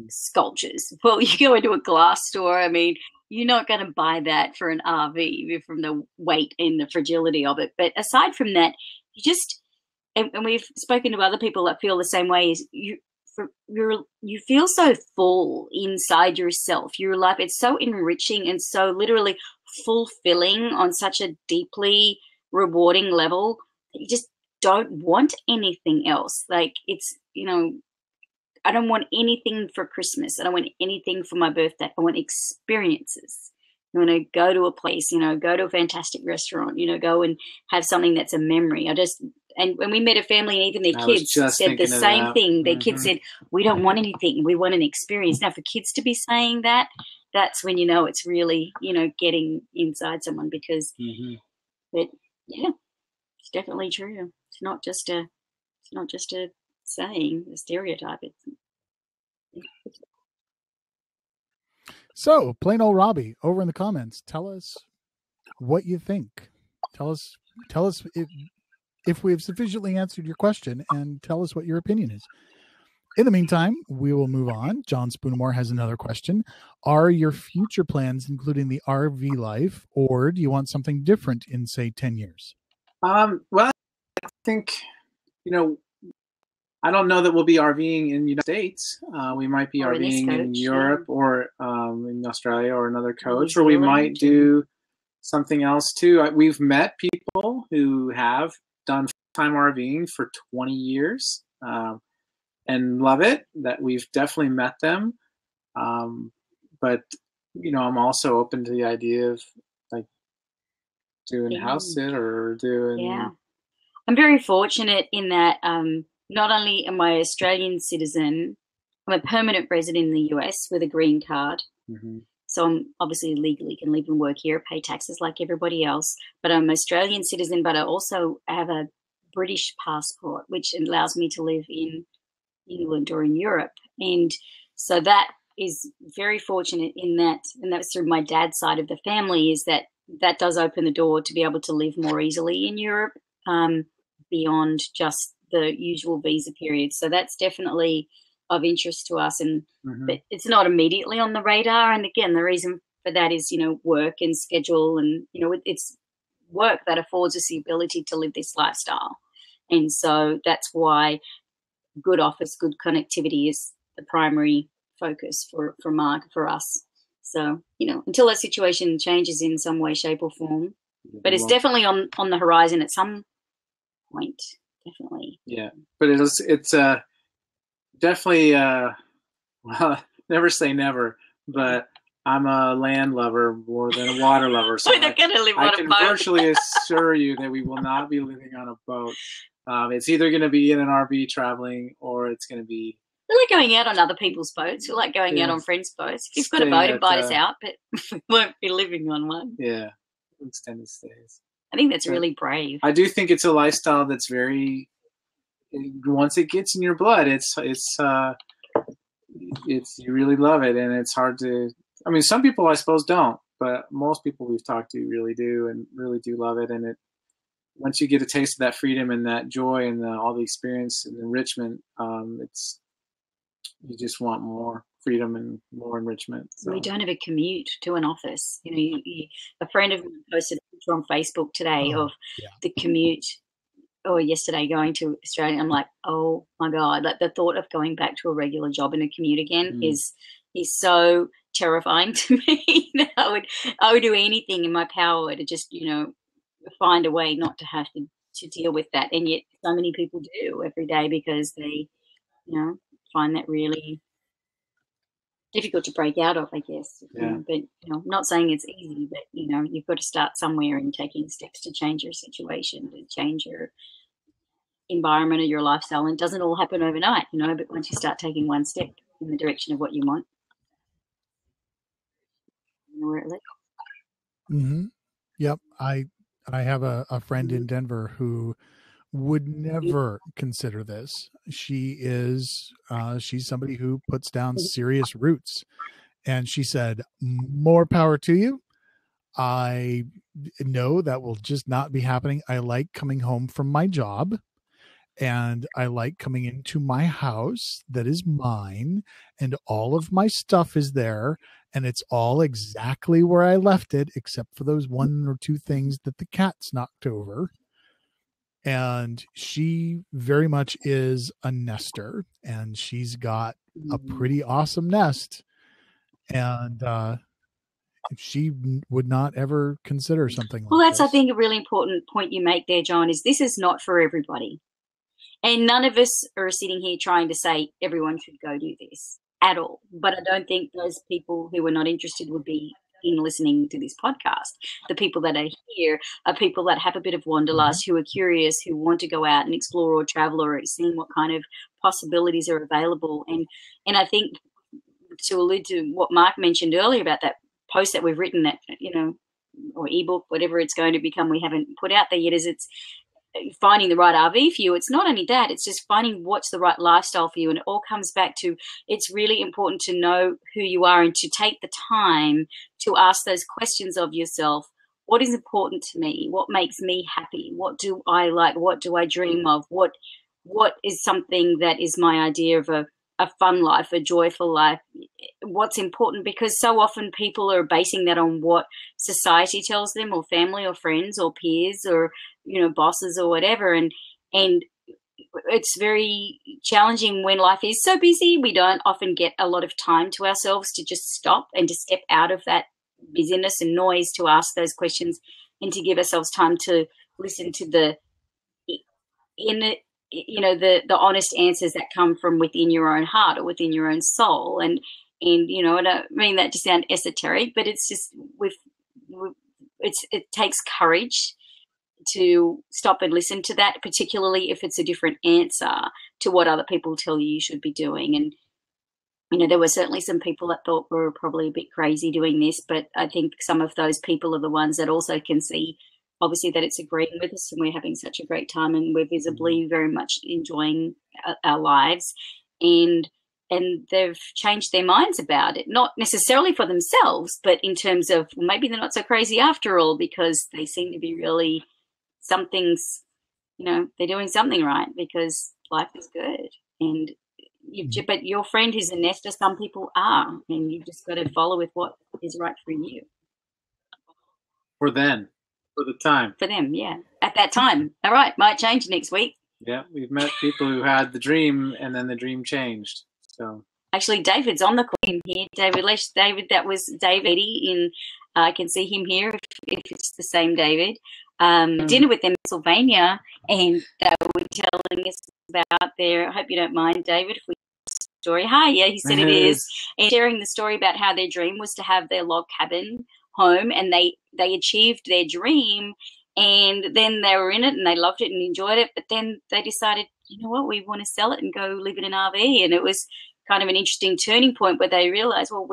S2: sculptures. Well, you go into a glass store, I mean, you're not going to buy that for an RV from the weight and the fragility of it. But aside from that, you just, and we've spoken to other people that feel the same way, is you feel so full inside yourself. Your life, it's so enriching and so literally fulfilling on such a deeply rewarding level that you just don't want anything else. Like, it's, I don't want anything for Christmas. I don't want anything for my birthday. I want experiences. I want to go to a place, go to a fantastic restaurant, go and have something that's a memory. And when we met a family, and even their kids said the same thing. Their kids said, we don't want anything. We want an experience. Now, for kids to be saying that, that's when it's really, getting inside someone, because but yeah, it's definitely true. It's not just a saying, a stereotype.
S1: So, plain old Robbie over in the comments, tell us what you think. Tell us if we have sufficiently answered your question, and tell us what your opinion is. In the meantime, we will move on. John Spoonamore has another question. Are your future plans including the RV life, or do you want something different in, say, 10 years?
S3: Well, I think, I don't know that we'll be RVing in the United States. We might be RVing in Europe or in Australia or another coach, or we might do something else too. We've met people who have done full-time RVing for 20 years and love it, that we've definitely met them. But, I'm also open to the idea of like doing house sit or doing.
S2: Yeah. I'm very fortunate in that not only am I an Australian citizen, I'm a permanent resident in the US with a green card.
S3: Mm-hmm.
S2: So I'm obviously legally can live and work here, pay taxes like everybody else. But I'm an Australian citizen, but I also have a British passport, which allows me to live in England or in Europe. And so that is very fortunate in that, and that's through my dad's side of the family, is that does open the door to be able to live more easily in Europe beyond just the usual visa period. So that's definitely of interest to us, and but it's not immediately on the radar. And again, the reason for that is, work and schedule, and, it's work that affords us the ability to live this lifestyle. And so that's why good office, good connectivity is the primary focus for Mark, for us. So, until that situation changes in some way, shape or form, but it's definitely on the horizon at some point, definitely.
S3: Yeah, but it's definitely, well, never say never, but I'm a land lover more than a water lover. So
S2: We're not going to live on a boat.
S3: I can virtually assure you that we will not be living on a boat. It's either going to be in an RV traveling, or it's going to be.
S2: We like going out on other people's boats. We like going out on friends' boats. If you've got a boat, invite us out, but we won't be living on one.
S3: Yeah, extended stays.
S2: I think that's really brave.
S3: I do think it's a lifestyle that's very. Once it gets in your blood, it's you really love it, and it's hard to. I mean, some people I suppose don't, but most people we've talked to really do, and really do love it. And it once you get a taste of that freedom and that joy and all the experience and enrichment, you just want more freedom and more enrichment. So.
S2: We don't have a commute to an office. A friend of mine posted a picture on Facebook today of the commute. Or yesterday going to Australia, I'm like, oh my God, like the thought of going back to a regular job and a commute again is so terrifying to me. I would do anything in my power to just, find a way not to have to deal with that. And yet so many people do every day because they, find that really difficult to break out of, I guess.
S3: Yeah.
S2: But, I'm not saying it's easy, but, you've got to start somewhere in taking steps to change your situation, to change your environment or your lifestyle. And it doesn't all happen overnight, but once you start taking one step in the direction of what you want, where it leads.
S1: Mm-hmm. Yep. I have a friend in Denver who would never consider this. She's somebody who puts down serious roots, and she said, more power to you. I know that will just not be happening. I like coming home from my job, and I like coming into my house that is mine, and all of my stuff is there, and it's all exactly where I left it, except for those one or two things that the cat's knocked over. And she very much is a nester, and she's got a pretty awesome nest. And she would not ever consider something like
S2: Well, that's,
S1: this.
S2: I think, a really important point you make there, John, is this is not for everybody. And none of us are sitting here trying to say everyone should go do this at all. But I don't think those people who are not interested would be in listening to this podcast. The people that are here are people that have a bit of wanderlust, who are curious, who want to go out and explore or travel or seeing what kind of possibilities are available. And I think, to allude to what Mark mentioned earlier about that post that we've written, that, or ebook, whatever it's going to become, we haven't put out there yet, is it's finding the right RV for you. It's not only that, it's just finding what's the right lifestyle for you. And it all comes back to, it's really important to know who you are and to take the time to ask those questions of yourself. What is important to me? What makes me happy? What do I like? What do I dream of? What is something that is my idea of a fun life, a joyful life? What's important? Because so often people are basing that on what society tells them, or family or friends or peers or, bosses or whatever. And it's very challenging when life is so busy. We don't often get a lot of time to ourselves to just stop and to step out of that busyness and noise to ask those questions and to give ourselves time to listen to the in it, the honest answers that come from within your own heart or within your own soul. And I don't mean that to sound esoteric, but it's just it takes courage to stop and listen to that, particularly if it's a different answer to what other people tell you should be doing. And there were certainly some people that thought we were probably a bit crazy doing this, but I think some of those people are the ones that also can see, obviously, that it's agreeing with us and we're having such a great time and we're visibly very much enjoying our lives. And they've changed their minds about it, not necessarily for themselves, but in terms of maybe they're not so crazy after all, because they seem to be really something's, they're doing something right because life is good. And but your friend who's a nester, some people are, and you've just got to follow with what is right for you.
S3: For the time.
S2: For them, yeah. At that time. All right, might change next week.
S3: Yeah, we've met people who had the dream and then the dream changed. So
S2: actually, David's on the call here. David, that was David in. I can see him here if it's the same David. Dinner with them in Pennsylvania, and they were telling us about their. I hope you don't mind, David, if we story. Hi, yeah, he said it is, and sharing the story about how their dream was to have their log cabin home, and they achieved their dream, and then they were in it and they loved it and enjoyed it, but then they decided, you know what, we want to sell it and go live in an RV. And it was kind of an interesting turning point where they realized, well,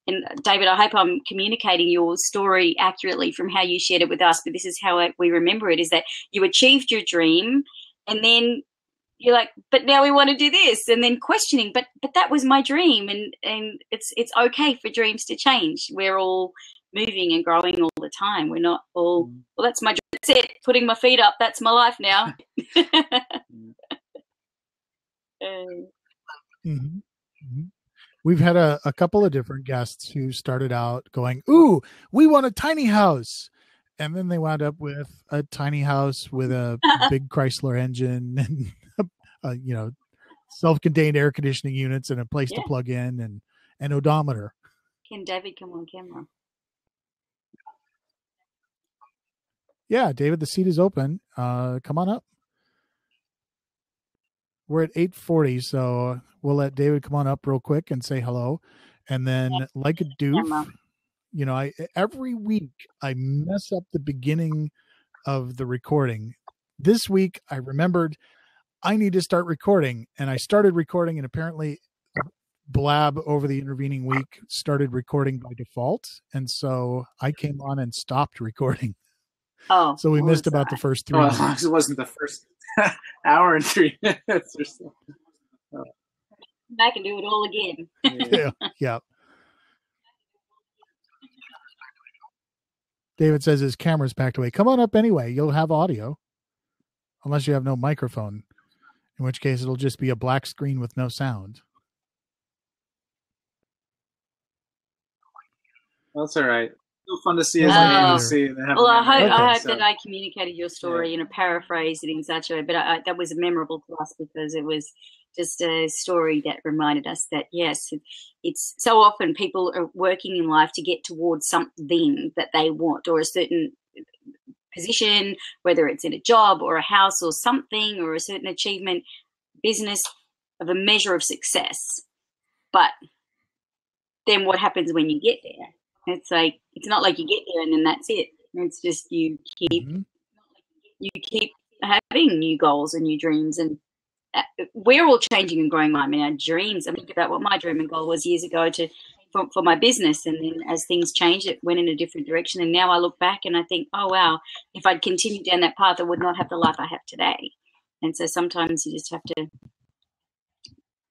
S2: and David, I hope I'm communicating your story accurately from how you shared it with us, but this is how we remember it, is that you achieved your dream and then you're like, but now we want to do this, and then questioning, but that was my dream, and it's okay for dreams to change. We're all moving and growing all the time. We're not all, well, that's my dream. That's it. Putting my feet up. That's my life now.
S1: We've had a couple of different guests who started out going, ooh, we want a tiny house. And then they wound up with a tiny house with a big Chrysler engine and, self-contained air conditioning units and a place to plug in and an odometer.
S2: Can David come on camera?
S1: Yeah, David, the seat is open. Come on up. We're at 8:40, so we'll let David come on up real quick and say hello. And then, like a doof, every week I mess up the beginning of the recording. This week I remembered I need to start recording, and I started recording, and apparently Blab over the intervening week started recording by default. And so I came on and stopped recording.
S2: Oh,
S1: so we missed about the first 3 minutes.
S3: As long as it wasn't the first hour and 3 minutes or so.
S2: Back and do it all again.
S1: Yeah. David says his camera's packed away. Come on up anyway. You'll have audio. Unless you have no microphone, in which case it'll just be a black screen with no sound.
S3: That's all right. Still fun to see. I
S2: hope that I communicated your story and paraphrased it in such a way, but that was memorable to us because it was just a story that reminded us that, yes, it's so often people are working in life to get towards something that they want, or a certain position, whether it's in a job or a house or something, or a certain achievement, business, of a measure of success. But then what happens when you get there? It's like, it's not like you get there and then that's it. It's just you keep having new goals and new dreams, and we're all changing and growing. I mean, our dreams. I think about what my dream and goal was years ago for my business, and then as things changed, it went in a different direction. And now I look back and I think, oh wow, if I'd continued down that path, I would not have the life I have today. And so sometimes you just have to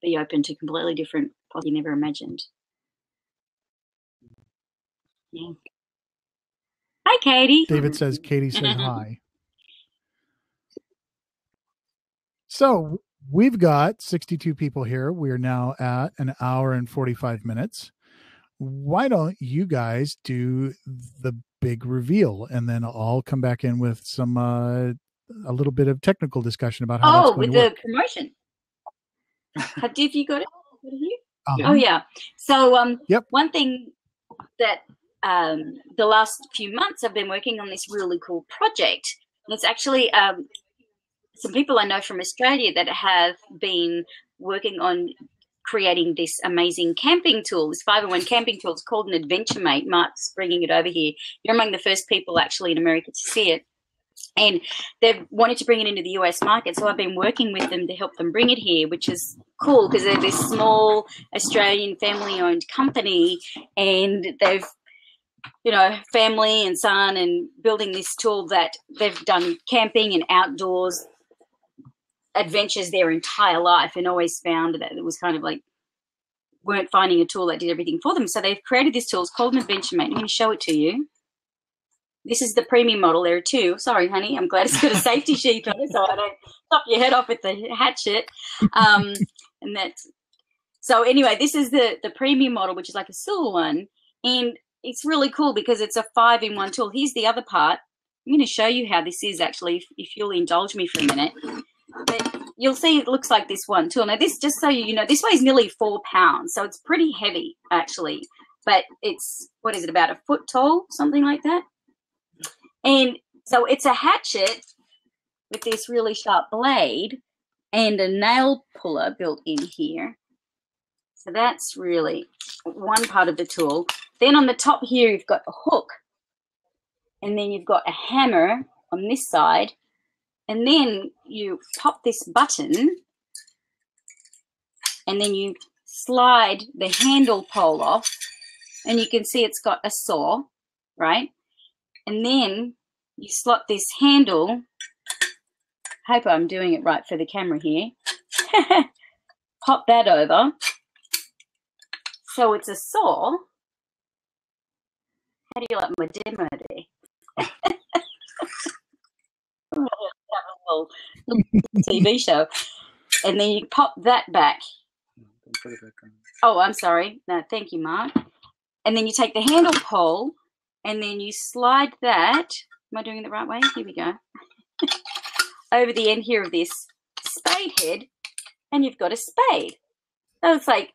S2: be open to completely different paths you never imagined. Yeah. Hi, Katie.
S1: David says Katie says hi. So we've got 62 people here. We are now at an hour and 45 minutes. Why don't you guys do the big reveal, and then I'll come back in with some a little bit of technical discussion about how that's going
S2: with
S1: to work.
S2: The promotion. Have you got it? Oh yeah. So one thing that the last few months I've been working on this really cool project. And it's actually some people I know from Australia that have been working on creating this amazing camping tool, this 5-in-1 camping tool. It's called an Adventure Mate. Mark's bringing it over here. You're among the first people actually in America to see it. And they've wanted to bring it into the US market, so I've been working with them to help them bring it here, which is cool because they're this small Australian family-owned company, and they've, family and son, and building this tool that they've done camping and outdoors adventures their entire life, and always found that it was kind of like weren't finding a tool that did everything for them. So they've created this tool. It's called an Adventure Mate. I'm going to show it to you. This is the premium model. There are two. Sorry, honey. I'm glad it's got a safety sheath on it so I don't chop your head off with the hatchet. So anyway, this is the premium model, which is like a silver one. And it's really cool because it's a 5-in-1 tool. Here's the other part. I'm going to show you how this is actually, if you'll indulge me for a minute. But you'll see it looks like this one tool. Now, this, just so you know, this weighs nearly 4 pounds. So it's pretty heavy, actually. But it's, what is it, about a foot tall, something like that? And so it's a hatchet with this really sharp blade and a nail puller built in here. So that's really one part of the tool. Then on the top here, you've got a hook. And then you've got a hammer on this side. And then you pop this button. And then you slide the handle pole off. And you can see it's got a saw, right? And then you slot this handle, hope I'm doing it right for the camera here, pop that over. So it's a saw. How do you like my demo there? a little TV show. And then you pop that back. Oh, I'm sorry. No, thank you, Mark. And then you take the handle pole and then you slide that. Am I doing it the right way? Here we go. Over the end here of this spade head, and you've got a spade. So it's like,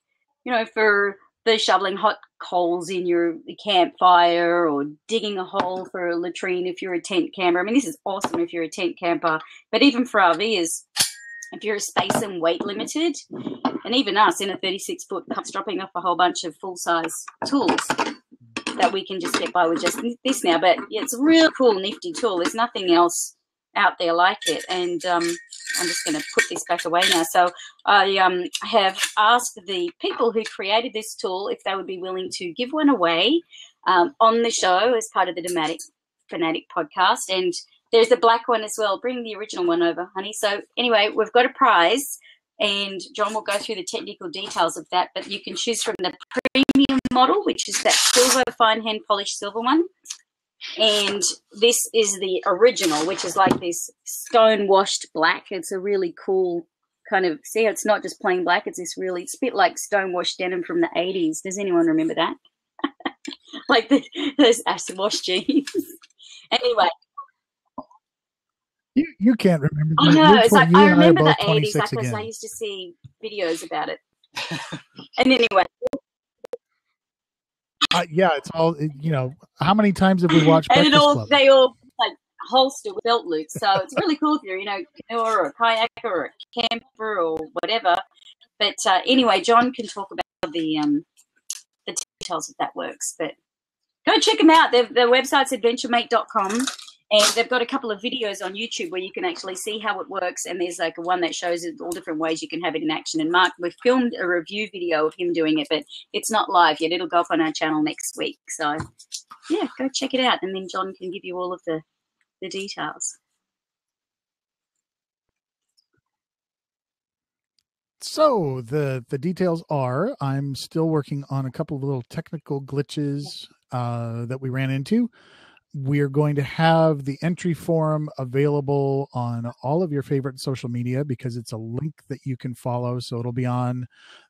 S2: for the shoveling hot coals in your campfire, or digging a hole for a latrine if you're a tent camper. I mean, this is awesome if you're a tent camper, but even for RVers, if you're space and weight limited, and even us in a 36-foot cups dropping off a whole bunch of full-size tools that we can just get by with just this now. But yeah, it's a real cool, nifty tool. There's nothing else out there like it. And I'm just going to put this back away now. So I have asked the people who created this tool if they would be willing to give one away on the show as part of the Nomadic Fanatic podcast. And there's a black one as well. Bring the original one over, honey. So anyway, we've got a prize. And John will go through the technical details of that, but you can choose from the premium model, which is that silver, fine hand polished silver one. And this is the original, which is like this stone washed black. It's a really cool kind of, see, it's not just plain black. It's this really, it's a bit like stone washed denim from the 80s. Does anyone remember that? Like those acid wash jeans. Anyway.
S1: You can't remember that.
S2: I know. It's like, I remember the
S1: 80s
S2: because I used to see videos about it. And anyway.
S1: Yeah, it's all, how many times have we watched
S2: and
S1: Breakfast Club?
S2: They all like holster with belt loops. So it's really cool if you're, canoer or a kayaker or a camper or whatever. But anyway, John can talk about the details if that works. But go check them out. Their website's adventuremate.com. And they've got a couple of videos on YouTube where you can actually see how it works. And there's like one that shows all different ways you can have it in action. And Mark, we've filmed a review video of him doing it, but it's not live yet. It'll go up on our channel next week. So, yeah, go check it out. And then John can give you all of the details.
S1: So the details are, I'm still working on a couple of little technical glitches that we ran into. We're going to have the entry form available on all of your favorite social media because it's a link that you can follow. So it'll be on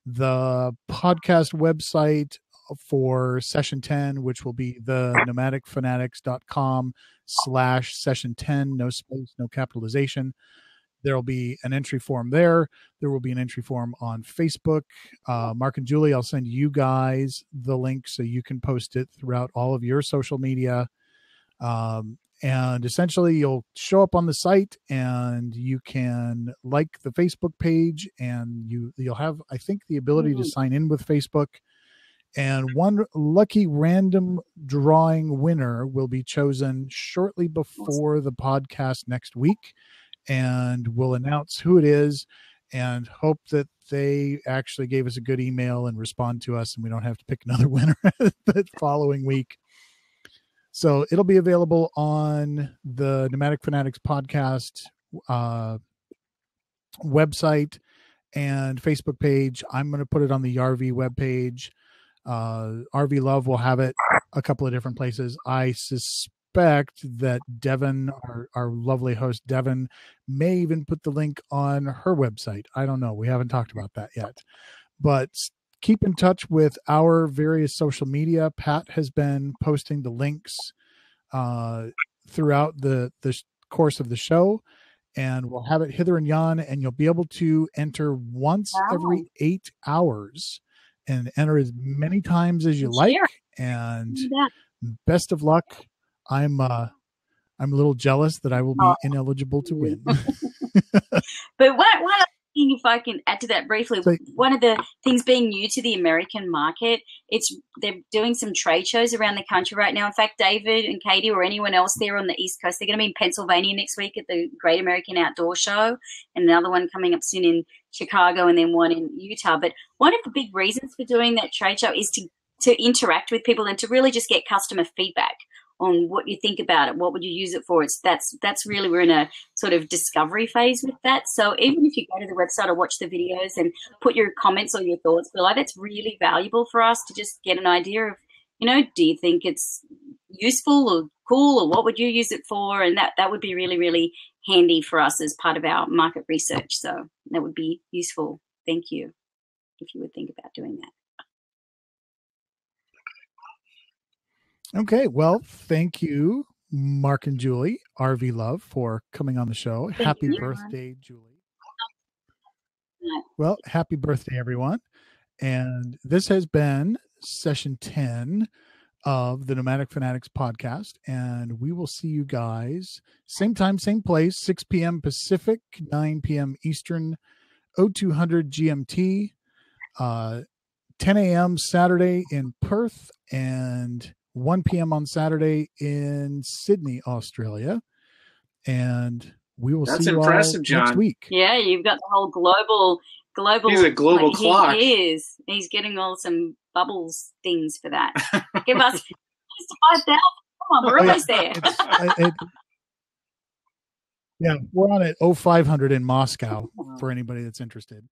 S1: the podcast website for session 10, which will be the nomadicfanatics.com/session10, no space, no capitalization. There'll be an entry form there. There will be an entry form on Facebook. Marc and Julie, I'll send you guys the link so you can post it throughout all of your social media. And essentially you'll show up on the site and you can like the Facebook page, and you'll have, I think, the ability to sign in with Facebook. And one lucky random drawing winner will be chosen shortly before the podcast next week. And we'll announce who it is and hope that they actually gave us a good email and respond to us, and we don't have to pick another winner the following week. So it'll be available on the Nomadic Fanatics Podcast website and Facebook page. I'm going to put it on the RV webpage. RV Love will have it a couple of different places. I suspect that Devin, our lovely host Devin, may even put the link on her website. I don't know. We haven't talked about that yet. But keep in touch with our various social media. Pat has been posting the links throughout the course of the show, and we'll have it hither and yon, and you'll be able to enter once every 8 hours and enter as many times as you like. And best of luck. I'm a little jealous that I will be ineligible to win.
S2: But one other thing, if I can add to that briefly, one of the things being new to the American market, they're doing some trade shows around the country right now. In fact, David and Katie or anyone else there on the East Coast, they're going to be in Pennsylvania next week at the Great American Outdoor Show, and another one coming up soon in Chicago, and then one in Utah. But one of the big reasons for doing that trade show is to interact with people and to really just get customer feedback on what you think about it. What would you use it for? That's really, we're in a sort of discovery phase with that. So even if you go to the website or watch the videos and put your comments or your thoughts below, that's really valuable for us to just get an idea of, do you think it's useful or cool, or what would you use it for? And that would be really, really handy for us as part of our market research. So that would be useful. Thank you, if you would think about doing that.
S1: Okay, well, thank you, Marc and Julie, RV Love, for coming on the show. Happy birthday, Julie. Well, happy birthday, everyone. And this has been session 10 of the Nomadic Fanatics Podcast. And we will see you guys same time, same place, 6 p.m. Pacific, 9 p.m. Eastern, 0200 GMT, 10 a.m. Saturday in Perth, and 1 p.m. on Saturday in Sydney, Australia. And we will see you all next week.
S2: Yeah, you've got the whole global.
S3: He's a global clock.
S2: He is. He's getting all some bubbles things for that. Give us 5,000. Come on, we're almost there.
S1: Yeah, we're on at 0500 in Moscow for anybody that's interested.